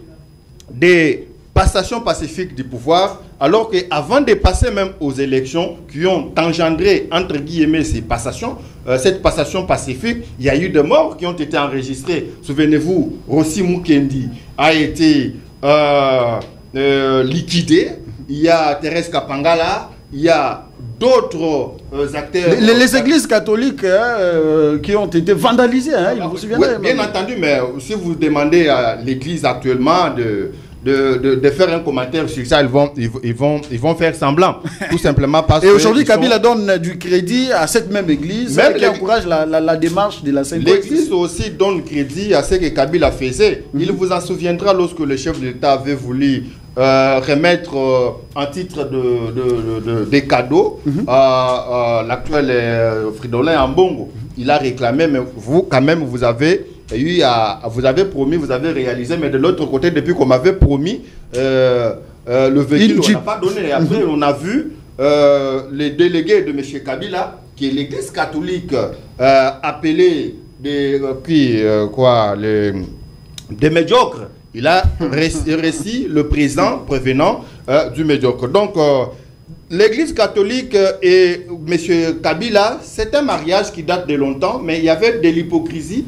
des passations pacifiques du pouvoir alors qu'avant de passer même aux élections qui ont engendré, entre guillemets, ces passations, cette passation pacifique, il y a eu des morts qui ont été enregistrées. Souvenez-vous, Rossi Mukendi a été liquidé. Il y a Thérèse Kapangala, il y a d'autres acteurs. Les églises catholiques qui ont été vandalisées, vous vous souvenez? Oui, bien entendu, mais si vous demandez à l'église actuellement de faire un commentaire sur ça, ils vont faire semblant. Tout simplement parce que... Et aujourd'hui, Kabila donne du crédit à cette même église qui encourage la démarche de la Sainte. L'église aussi donne crédit à ce que Kabila faisait. Il vous en souviendra lorsque le chef de l'État avait voulu remettre en titre des cadeaux à l'actuel Fridolin Ambongo. Il a réclamé, mais vous, quand même, vous avez promis, vous avez réalisé, mais de l'autre côté, depuis qu'on m'avait promis le véhicule, on n'a pas donné. Après, on a vu les délégués de M. Kabila, qui est l'église catholique, appelée des médiocres. Il a réussi le présent prévenant du médiocre. Donc, l'église catholique et M. Kabila, c'est un mariage qui date de longtemps, mais il y avait de l'hypocrisie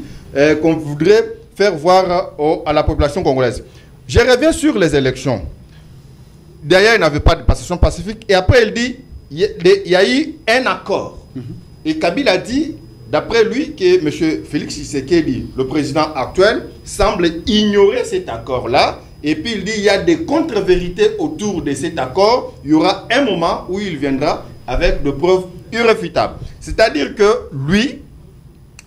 qu'on voudrait faire voir à la population congolaise. Je reviens sur les élections. D'ailleurs, il n'y avait pas de passation pacifique. Et après, il dit il y a eu un accord. Et Kabila dit, d'après lui, que M. Félix Tshisekedi, le président actuel, semble ignorer cet accord-là. Et puis il dit il y a des contre-vérités autour de cet accord. Il y aura un moment où il viendra avec des preuves irréfutables. C'est-à-dire que lui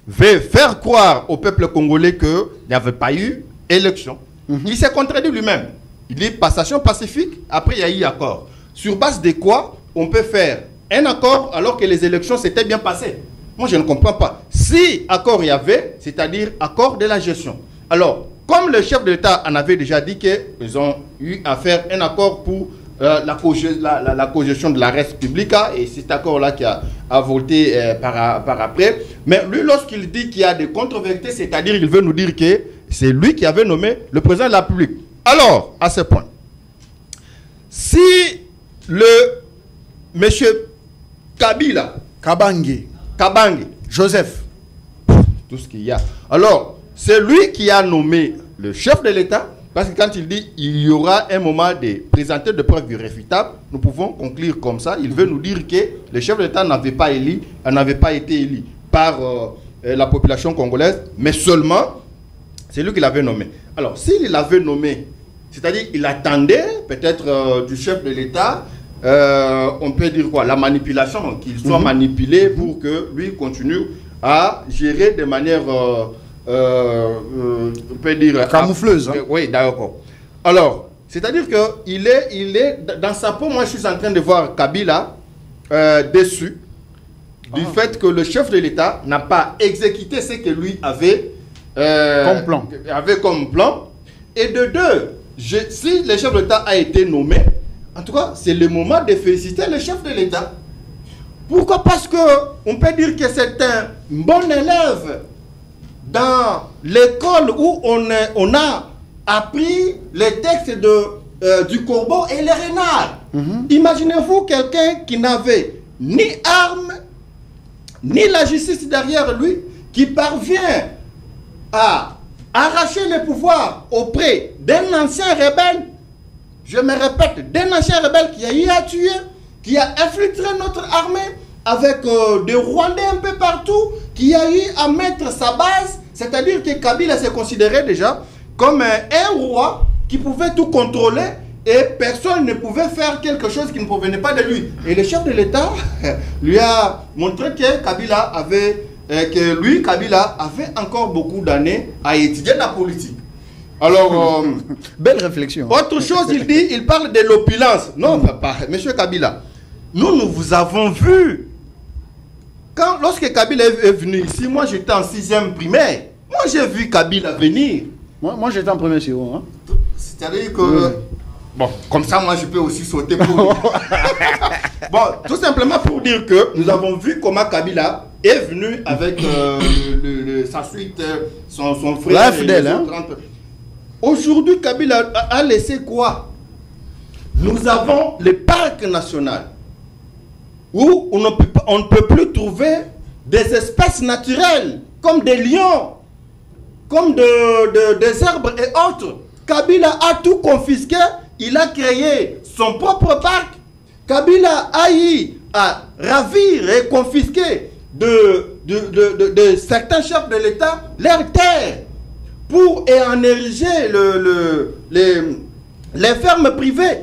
veut faire croire au peuple congolais qu'il n'y avait pas eu élection. Il s'est contredit lui-même. Il dit passation pacifique, après il y a eu accord. Sur base de quoi on peut faire un accord alors que les élections s'étaient bien passées? Moi je ne comprends pas. Si accord il y avait, c'est-à-dire accord de la gestion. Alors, comme le chef de l'État en avait déjà dit qu'ils ont eu à faire un accord pour la cogestion de la res publica, et cet accord-là qui a voté par après. Mais lui, lorsqu'il dit qu'il y a des contre-vérités, c'est-à-dire qu'il veut nous dire que c'est lui qui avait nommé le président de la République. Alors, à ce point, si monsieur Kabila, Kabange, Joseph, tout ce qu'il y a, alors, c'est lui qui a nommé le chef de l'État, Parce que quand il dit il y aura un moment de présenter de preuves irréfutables, nous pouvons conclure comme ça. Il veut nous dire que le chef de l'État n'avait pas été élu par la population congolaise, mais seulement c'est lui qui l'avait nommé. Alors, s'il l'avait nommé, c'est-à-dire il attendait peut-être du chef de l'État, on peut dire quoi, la manipulation, qu'il soit manipulé pour que lui continue à gérer de manière, on peut dire... camoufleuse. Oui, d'accord. Alors, c'est-à-dire qu'il est dans sa peau, moi je suis en train de voir Kabila déçu du fait que le chef de l'État n'a pas exécuté ce que lui avait comme plan. Et de deux, si le chef de l'État a été nommé, en tout cas, c'est le moment de féliciter le chef de l'État. Pourquoi? Parce qu'on peut dire que c'est un bon élève dans l'école où on a appris les textes du corbeau et les renards. Imaginez-vous quelqu'un qui n'avait ni armes, ni la justice derrière lui, qui parvient à arracher le pouvoir auprès d'un ancien rebelle. Je me répète, d'un ancien rebelle qui a eu à tuer, qui a infiltré notre armée avec des Rwandais un peu partout, qui a eu à mettre sa base, c'est-à-dire que Kabila se considérait déjà comme un roi qui pouvait tout contrôler et personne ne pouvait faire quelque chose qui ne provenait pas de lui. Et le chef de l'État lui a montré que Kabila avait encore beaucoup d'années à étudier la politique. Alors, belle réflexion. Autre chose, il parle de l'opulence. Non, papa, monsieur Kabila, nous vous avons vu. Lorsque Kabila est venu ici, moi j'étais en 6e primaire. Moi j'ai vu Kabila venir. Moi j'étais en premier sur hein. C'est-à-dire que... Bon, comme ça, moi je peux aussi sauter pour... Bon, tout simplement pour dire que nous avons vu comment Kabila est venu avec sa suite, son frère. Fidèle, hein? Aujourd'hui, Kabila a laissé quoi? Nous avons le parc national où on ne peut plus trouver des espèces naturelles comme des lions, comme des arbres et autres. Kabila a tout confisqué, il a créé son propre parc. Kabila a eu à ravir et confisquer de certains chefs de l'État leurs terres pour en ériger les fermes privées.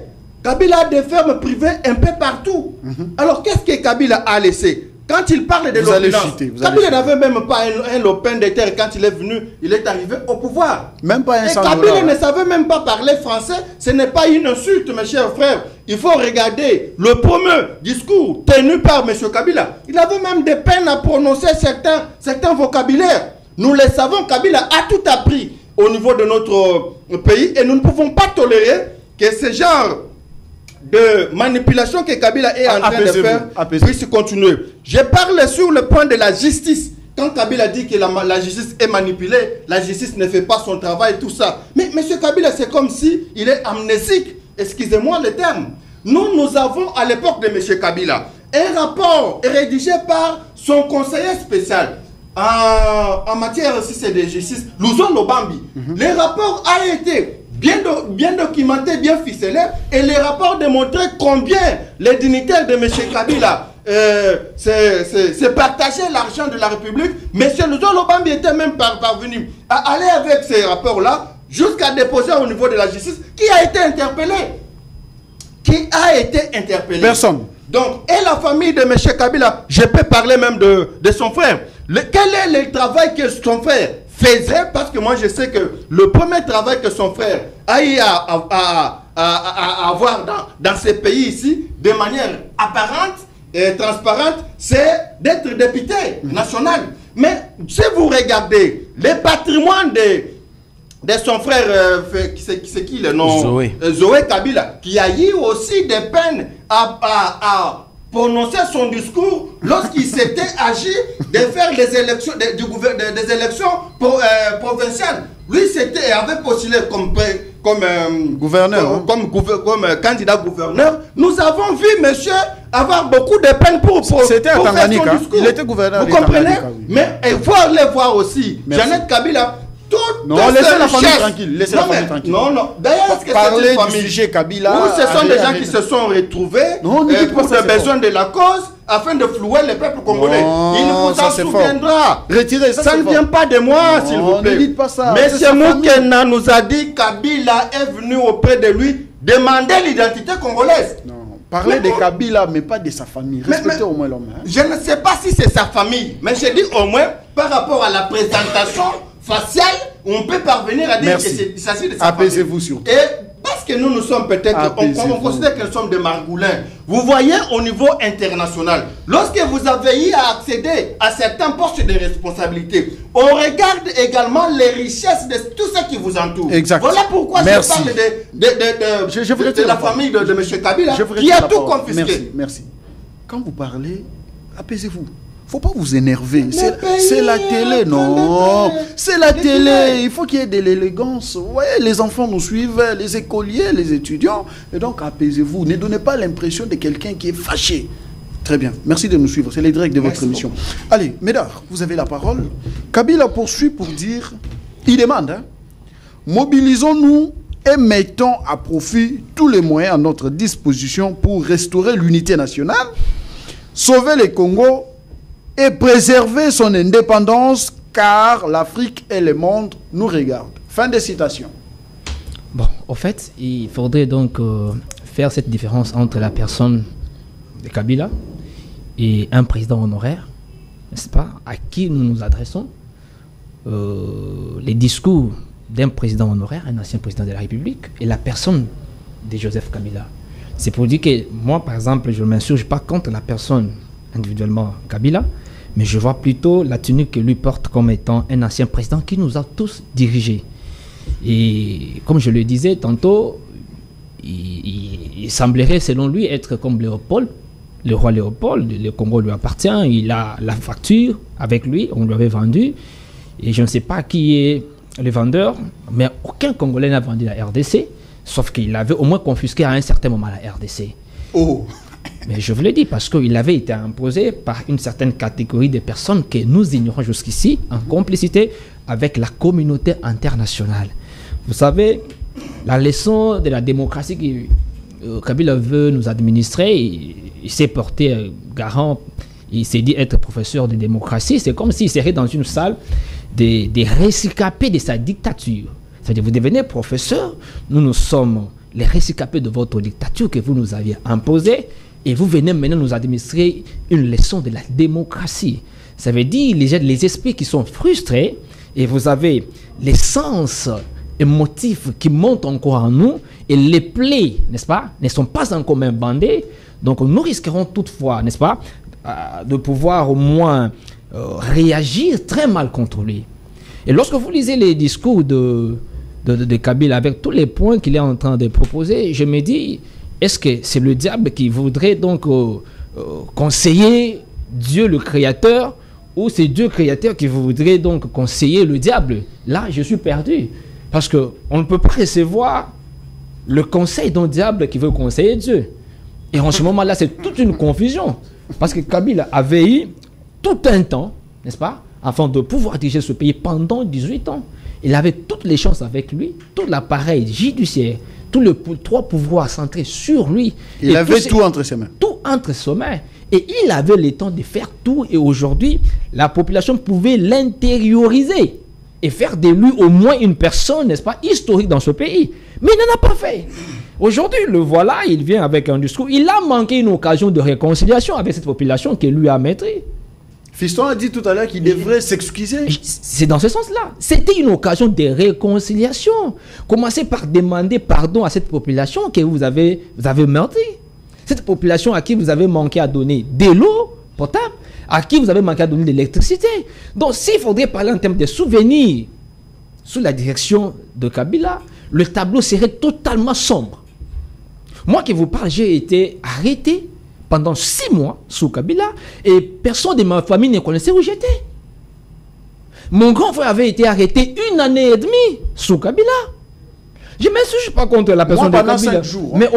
Kabila a des fermes privées un peu partout. Alors qu'est-ce que Kabila a laissé? Quand il parle de l'opulence, Kabila n'avait même pas un lopin de terre quand il est venu, il est arrivé au pouvoir. Même pas un Et Kabila ne savait même pas parler français. Ce n'est pas une insulte, mes chers frères. Il faut regarder le premier discours tenu par M. Kabila. Il avait même des peines à prononcer certains vocabulaires. Nous le savons, Kabila a tout appris au niveau de notre pays et nous ne pouvons pas tolérer que ce genre de manipulation que Kabila est en train de faire puisse continuer. Je parle sur le point de la justice. Quand Kabila dit que la justice est manipulée, la justice ne fait pas son travail, tout ça. Mais M. Kabila, c'est comme si il est amnésique. Excusez-moi le terme. Nous avons à l'époque de M. Kabila un rapport rédigé par son conseiller spécial en matière, si c'est de justice, Louzo Lobambi. Le rapport a été bien documenté, bien ficelé, et les rapports démontraient combien les dignitaires de M. Kabila c'est partager l'argent de la République. M. Louzo Lobambi était même parvenu à aller avec ces rapports-là jusqu'à déposer au niveau de la justice. Qui a été interpellé? Personne. Donc, et la famille de M. Kabila, je peux parler même de son frère. Quel est le travail que son frère faisait? Parce que moi je sais que le premier travail que son frère a eu à avoir dans ces pays ici, de manière apparente et transparente, c'est d'être député national. Mais si vous regardez le patrimoine de son frère, c'est qui le nom? Zoé Kabila, qui a eu aussi des peines à prononcer son discours lorsqu'il s'était agi de faire des élections, des élections provinciales. Lui avait postulé comme gouverneur, comme candidat gouverneur. Nous avons vu monsieur avoir beaucoup de peine pour c'était à Tanganyika. Il était gouverneur. Vous comprenez? Mais il faut aller voir aussi Jeannette Kabila. Non, laissez la famille tranquille. Laissez la famille tranquille. Non. D'ailleurs, est-ce que parler c'est une famille du sujet Kabila? Ou ce sont des gens qui se sont retrouvés pour les besoins de la cause afin de flouer le peuple congolais. Il vous en souviendra. Retirez ça. Ça ne vient pas de moi, s'il vous plaît. Ne dites pas ça. Monsieur Moukena nous a dit Kabila est venu auprès de lui demander l'identité congolaise. Non. Parlez de Kabila, mais pas de sa famille. Respectez au moins l'homme. Hein. Je ne sais pas si c'est sa famille, mais je dis au moins par rapport à la présentation faciale, on peut parvenir à dire qu'il s'agit de sa famille. Apaisez-vous surtout. Et parce que nous sommes peut-être, on considère que nous sommes des margoulins. Vous voyez au niveau international, lorsque vous avez eu à accéder à certains postes de responsabilité, on regarde également les richesses de tout ce qui vous entoure. Exact. Voilà pourquoi je parle de la famille de M. Kabila qui a tout confisqué. Merci. Quand vous parlez, apaisez-vous. Faut pas vous énerver. C'est la télé, non. C'est la télé. Il faut qu'il y ait de l'élégance. Ouais, les enfants nous suivent, les écoliers, les étudiants. Et donc, apaisez-vous. Ne donnez pas l'impression de quelqu'un qui est fâché. Très bien. Merci de nous suivre. C'est les directs de votre émission. Allez, Médard, vous avez la parole. Kabila poursuit pour dire, il demande, hein, mobilisons-nous et mettons à profit tous les moyens à notre disposition pour restaurer l'unité nationale, sauver le Congo et préserver son indépendance, car l'Afrique et le monde nous regardent. Fin de citation. Bon, au fait, il faudrait donc faire cette différence entre la personne de Kabila et un président honoraire, n'est-ce pas, à qui nous nous adressons. Les discours d'un président honoraire, un ancien président de la République, et la personne de Joseph Kabila. C'est pour dire que moi, par exemple, je ne m'insurge pas contre la personne individuellement Kabila, mais je vois plutôt la tenue que lui porte comme étant un ancien président qui nous a tous dirigés. Et comme je le disais tantôt, il semblerait selon lui être comme Léopold, le roi Léopold. Le Congo lui appartient, il a la facture avec lui, on lui avait vendu, et je ne sais pas qui est le vendeur, mais aucun Congolais n'a vendu la RDC, sauf qu'il avait au moins confisqué à un certain moment la RDC. Oh. Mais je vous le dis parce qu'il avait été imposé par une certaine catégorie de personnes que nous ignorons jusqu'ici, en complicité avec la communauté internationale. Vous savez, la leçon de la démocratie que Kabila veut nous administrer, il s'est porté garant, il s'est dit être professeur de démocratie. C'est comme s'il serait dans une salle des rescapés de sa dictature. C'est-à-dire, vous devenez professeur, nous sommes les rescapés de votre dictature que vous nous aviez imposée, et vous venez maintenant nous administrer une leçon de la démocratie. Ça veut dire les esprits qui sont frustrés, et vous avez les sens émotifs qui montent encore en nous, et les plaies, n'est-ce pas, ne sont pas encore même bandées. Donc nous risquerons toutefois, n'est-ce pas, de pouvoir au moins réagir très mal contre lui. Et lorsque vous lisez les discours de Kabila avec tous les points qu'il est en train de proposer, je me dis, est-ce que c'est le diable qui voudrait donc conseiller Dieu le Créateur, ou c'est Dieu Créateur qui voudrait donc conseiller le diable? Là, je suis perdu. Parce qu'on ne peut pas recevoir le conseil d'un diable qui veut conseiller Dieu. Et en ce moment-là, c'est toute une confusion. Parce que Kabila avait eu tout un temps, n'est-ce pas, afin de pouvoir diriger ce pays pendant 18 ans. Il avait toutes les chances avec lui, tout l'appareil judiciaire, tous les trois pouvoirs centrés sur lui. Il avait tout entre ses mains. Tout entre ses mains. Et il avait le temps de faire tout. Et aujourd'hui, la population pouvait l'intérioriser et faire de lui au moins une personne, n'est-ce pas, historique dans ce pays. Mais il n'en a pas fait. Aujourd'hui, le voilà, il vient avec un discours. Il a manqué une occasion de réconciliation avec cette population qui lui a maîtrisé. Fiston a dit tout à l'heure qu'il devrait s'excuser. C'est dans ce sens-là. C'était une occasion de réconciliation. Commencez par demander pardon à cette population que vous avez meurtri. Cette population à qui vous avez manqué à donner de l'eau potable, à qui vous avez manqué à donner de l'électricité. Donc s'il faudrait parler en termes de souvenirs sous la direction de Kabila, le tableau serait totalement sombre. Moi qui vous parle, j'ai été arrêté pendant 6 mois sous Kabila, et personne de ma famille ne connaissait où j'étais. Mon grand frère avait été arrêté 1 année et demie sous Kabila. Je ne m'insurge pas contre la personne de Kabila. 5 jours, hein. Mais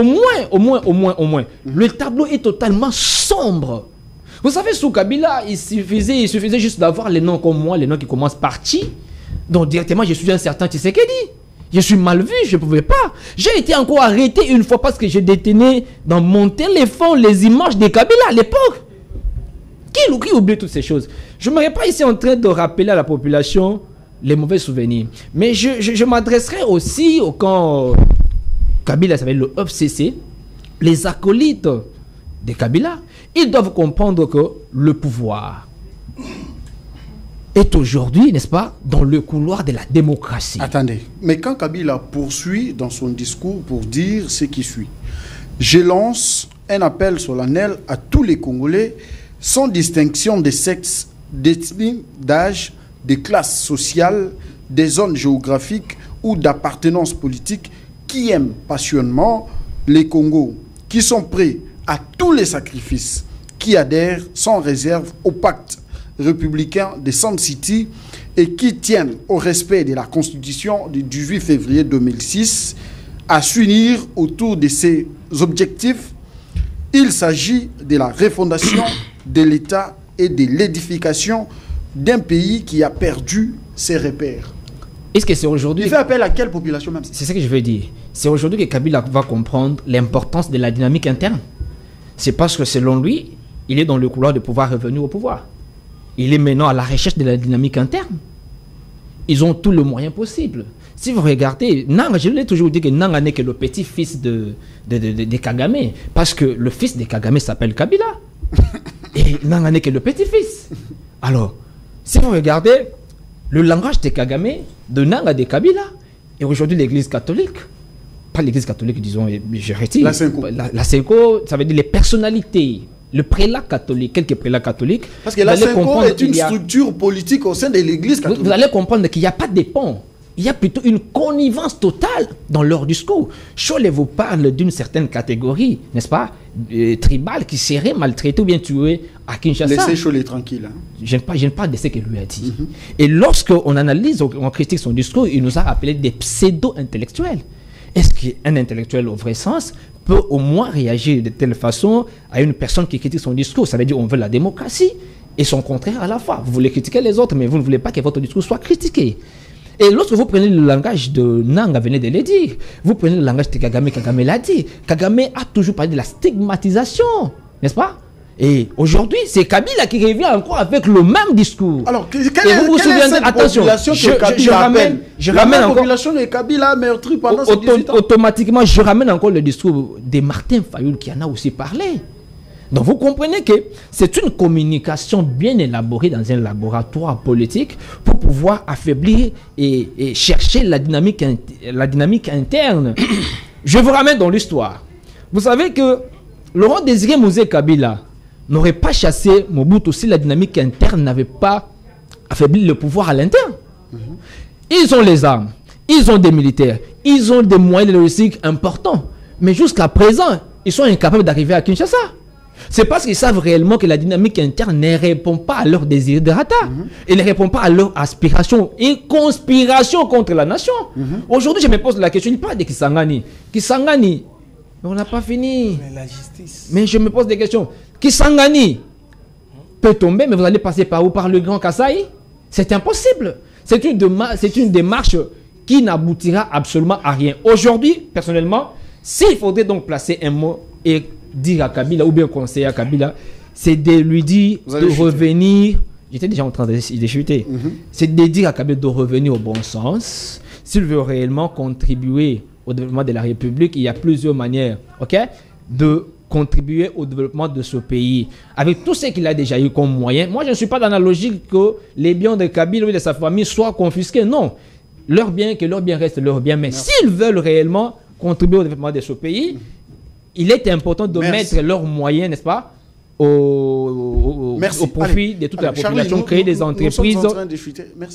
au moins, le tableau est totalement sombre. Vous savez, sous Kabila, il suffisait juste d'avoir les noms comme moi, les noms qui commencent par Chi, Donc directement, je suis un certain Tshisekedi. Je suis mal vu, je ne pouvais pas. J'ai été encore arrêté une fois parce que je détenais dans mon téléphone les images de Kabila à l'époque. Qui oublie toutes ces choses? Je ne serais pas ici en train de rappeler à la population les mauvais souvenirs. Mais je m'adresserai aussi au camp Kabila, ça s'appelle le FCC, les acolytes de Kabila. Ils doivent comprendre que le pouvoir est aujourd'hui, n'est-ce pas, dans le couloir de la démocratie. Attendez, mais quand Kabila poursuit dans son discours pour dire ce qui suit, je lance un appel solennel à tous les Congolais, sans distinction de sexe, d'ethnie, d'âge, de classe sociale, des zones géographiques ou d'appartenance politique, qui aiment passionnément les Congos, qui sont prêts à tous les sacrifices, qui adhèrent sans réserve au pacte républicain de Sun City et qui tiennent au respect de la Constitution du 18 février 2006, à s'unir autour de ces objectifs. Il s'agit de la refondation de l'État et de l'édification d'un pays qui a perdu ses repères. Est-ce que c'est aujourd'hui... Il fait appel à quelle population même? C'est ce que je veux dire. C'est aujourd'hui que Kabila va comprendre l'importance de la dynamique interne. C'est parce que selon lui, il est dans le couloir de pouvoir revenir au pouvoir. Il est maintenant à la recherche de la dynamique interne. Ils ont tout le moyen possible. Si vous regardez, Nanga, je l'ai toujours dit que Nanga n'est que le petit-fils de Kagame. Parce que le fils de Kagame s'appelle Kabila. Et Nanga n'est que le petit-fils. Alors, si vous regardez le langage de Kagame, de Nanga, de Kabila, et aujourd'hui l'église catholique, pas l'église catholique, disons, je retire. La Senko, ça veut dire les personnalités. Le prélat catholique, quelques prélats catholiques. Parce que la Senko est une structure politique au sein de l'église catholique. Vous allez comprendre qu'il n'y a pas de pont. Il y a plutôt une connivence totale dans leur discours. Cholet vous parle d'une certaine catégorie, n'est-ce pas, tribale, qui serait maltraitée ou bien tuée à Kinshasa. Laissez Cholet tranquille. Hein. Je ne parle de ce qu'il lui a dit. Et lorsqu'on analyse, on critique son discours, il nous a appelé des pseudo-intellectuels. Est-ce qu'un intellectuel au vrai sens peut au moins réagir de telle façon à une personne qui critique son discours? Ça veut dire qu'on veut la démocratie et son contraire à la fois. Vous voulez critiquer les autres, mais vous ne voulez pas que votre discours soit critiqué. Et lorsque vous prenez le langage de Nanga, venez de le dire, vous prenez le langage de Kagame, Kagame l'a dit. Kagame a toujours parlé de la stigmatisation, n'est-ce pas? Et aujourd'hui, c'est Kabila qui revient encore avec le même discours. Alors, quelle est cette population que Kabila appelle? La population de Kabila meurtrie pendant ces 18 ans. Automatiquement, je ramène encore le discours de Martin Fayoul qui en a aussi parlé. Donc vous comprenez que c'est une communication bien élaborée dans un laboratoire politique pour pouvoir affaiblir et chercher la dynamique interne. Je vous ramène dans l'histoire. Vous savez que Laurent Désiré Mouzé Kabila n'aurait pas chassé Mobutu si la dynamique interne n'avait pas affaibli le pouvoir à l'interne. Ils ont les armes, ils ont des militaires, ils ont des moyens de logistique importants. Mais jusqu'à présent, ils sont incapables d'arriver à Kinshasa. C'est parce qu'ils savent réellement que la dynamique interne ne répond pas à leurs désirs de rata. Et ne répond pas à leurs aspirations et conspiration contre la nation. Aujourd'hui, je me pose la question, il parle de Kisangani. Kisangani, on n'a pas fini. Mais la justice. Mais je me pose des questions. Kisangani peut tomber, mais vous allez passer par où? Par le Grand Kasaï? C'est impossible. C'est une démarche qui n'aboutira absolument à rien. Aujourd'hui, personnellement, s'il faudrait donc placer un mot et dire à Kabila, ou bien conseiller à Kabila, c'est de lui dire de revenir. J'étais déjà en train de chuter. C'est de dire à Kabila de revenir au bon sens. S'il veut réellement contribuer au développement de la République, il y a plusieurs manières, de contribuer au développement de ce pays. Avec tout ce qu'il a déjà eu comme moyen. Moi, je ne suis pas dans la logique que les biens de Kabila ou de sa famille soient confisqués. Non. Leurs biens, que leurs biens restent leurs biens. Mais s'ils veulent réellement contribuer au développement de ce pays, il est important de mettre leurs moyens, n'est-ce pas, au profit de toute la population, Charlie, créer des entreprises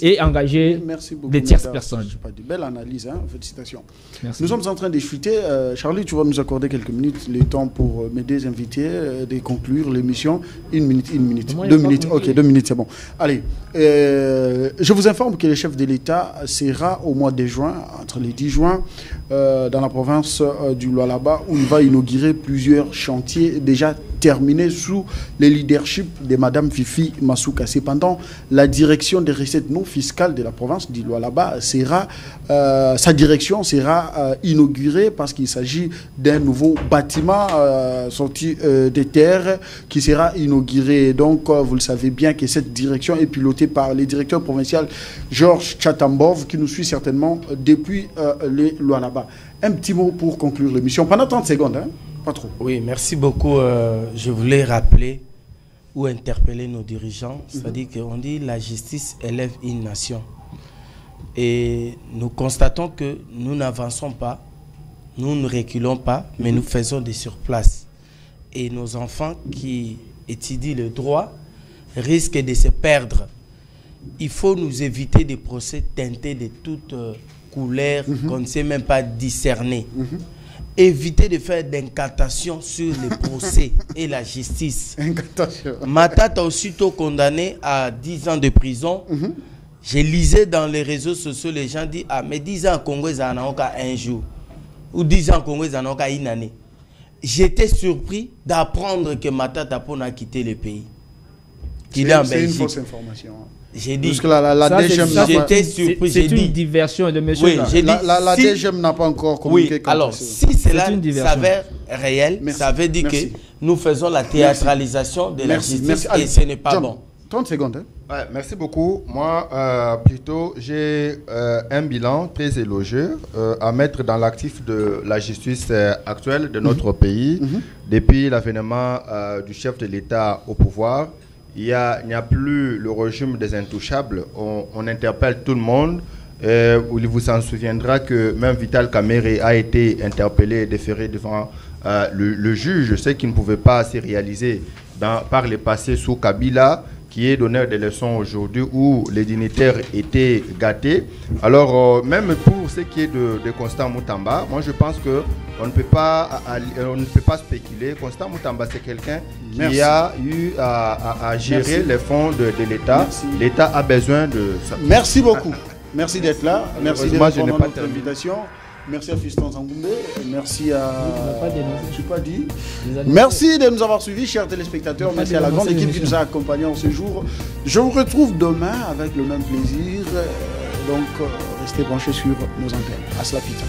et engager des tierces personnes. Belle analyse, hein? Félicitations. Merci. Nous sommes en train de chuter. Charlie, tu vas nous accorder quelques minutes, le temps pour m'aider, inviter, de conclure l'émission. Une minute. 2 minutes. Ok, 2 minutes, c'est bon. Allez, je vous informe que le chef de l'État sera au mois de juin, entre les 10 juin, dans la province du Lualaba, où il va inaugurer plusieurs chantiers déjà terminé sous le leadership de Madame Fifi Masuka. Cependant, la direction des recettes non fiscales de la province d'Iloalaba sera, sa direction sera inaugurée parce qu'il s'agit d'un nouveau bâtiment sorti des terres qui sera inauguré. Donc, vous le savez bien que cette direction est pilotée par le directeur provincial Georges Chatambov qui nous suit certainement depuis les Lualaba. Un petit mot pour conclure l'émission. Pendant 30 secondes, hein? Pas trop. Oui, merci beaucoup. Je voulais rappeler ou interpeller nos dirigeants. C'est-à-dire qu'on dit la justice élève une nation. Et nous constatons que nous n'avançons pas, nous ne reculons pas, mais nous faisons des surplaces. Et nos enfants qui étudient le droit risquent de se perdre. Il faut nous éviter des procès teintés de toutes couleurs qu'on ne sait même pas discerner. Éviter de faire d'incantations sur les procès et la justice. Matata aussitôt condamné à 10 ans de prison. Je lisais dans les réseaux sociaux, les gens disent « Ah, mais 10 ans au Congo, ça n'a aucun un jour. » Ou 10 ans au Congo, ça n'a aucun une année. J'étais surpris d'apprendre que Matata Pon a quitté le pays. C'est une fausse information. J'ai dit, j'étais surpris. C'est une diversion de monsieur. Oui, j'ai dit, la DGM n'a pas encore communiqué. Oui, alors si cela s'avère réel, ça veut dire que nous faisons la théâtralisation de la justice et ce n'est pas bon. 30 secondes. Hein? Ouais, merci beaucoup. Moi, plutôt, j'ai un bilan très élogieux à mettre dans l'actif de la justice actuelle de notre pays. Depuis l'avènement du chef de l'État au pouvoir, il n'y a plus le régime des intouchables. On interpelle tout le monde. Il vous s'en souviendra que même Vital Kamerhe a été interpellé et déféré devant le juge. Je sais qu'il ne pouvait pas se réaliser par le passé sous Kabila, qui est donneur des leçons aujourd'hui où les dignitaires étaient gâtés. Alors, même pour ce qui est de Constant Moutamba, moi je pense qu'on ne peut pas spéculer. Constant Moutamba, c'est quelqu'un qui a eu à gérer les fonds de l'État. L'État a besoin de ça. Merci beaucoup. Merci d'être là. Merci de répondre à notre invitation. Merci à Fiston Zangoumbe. Merci à... Je n'ai pas dit. Merci de nous avoir suivis, chers téléspectateurs. Merci à la grande équipe qui nous a accompagnés en ce jour. Je vous retrouve demain avec le même plaisir. Donc, restez branchés sur nos antennes. À cela, Pita.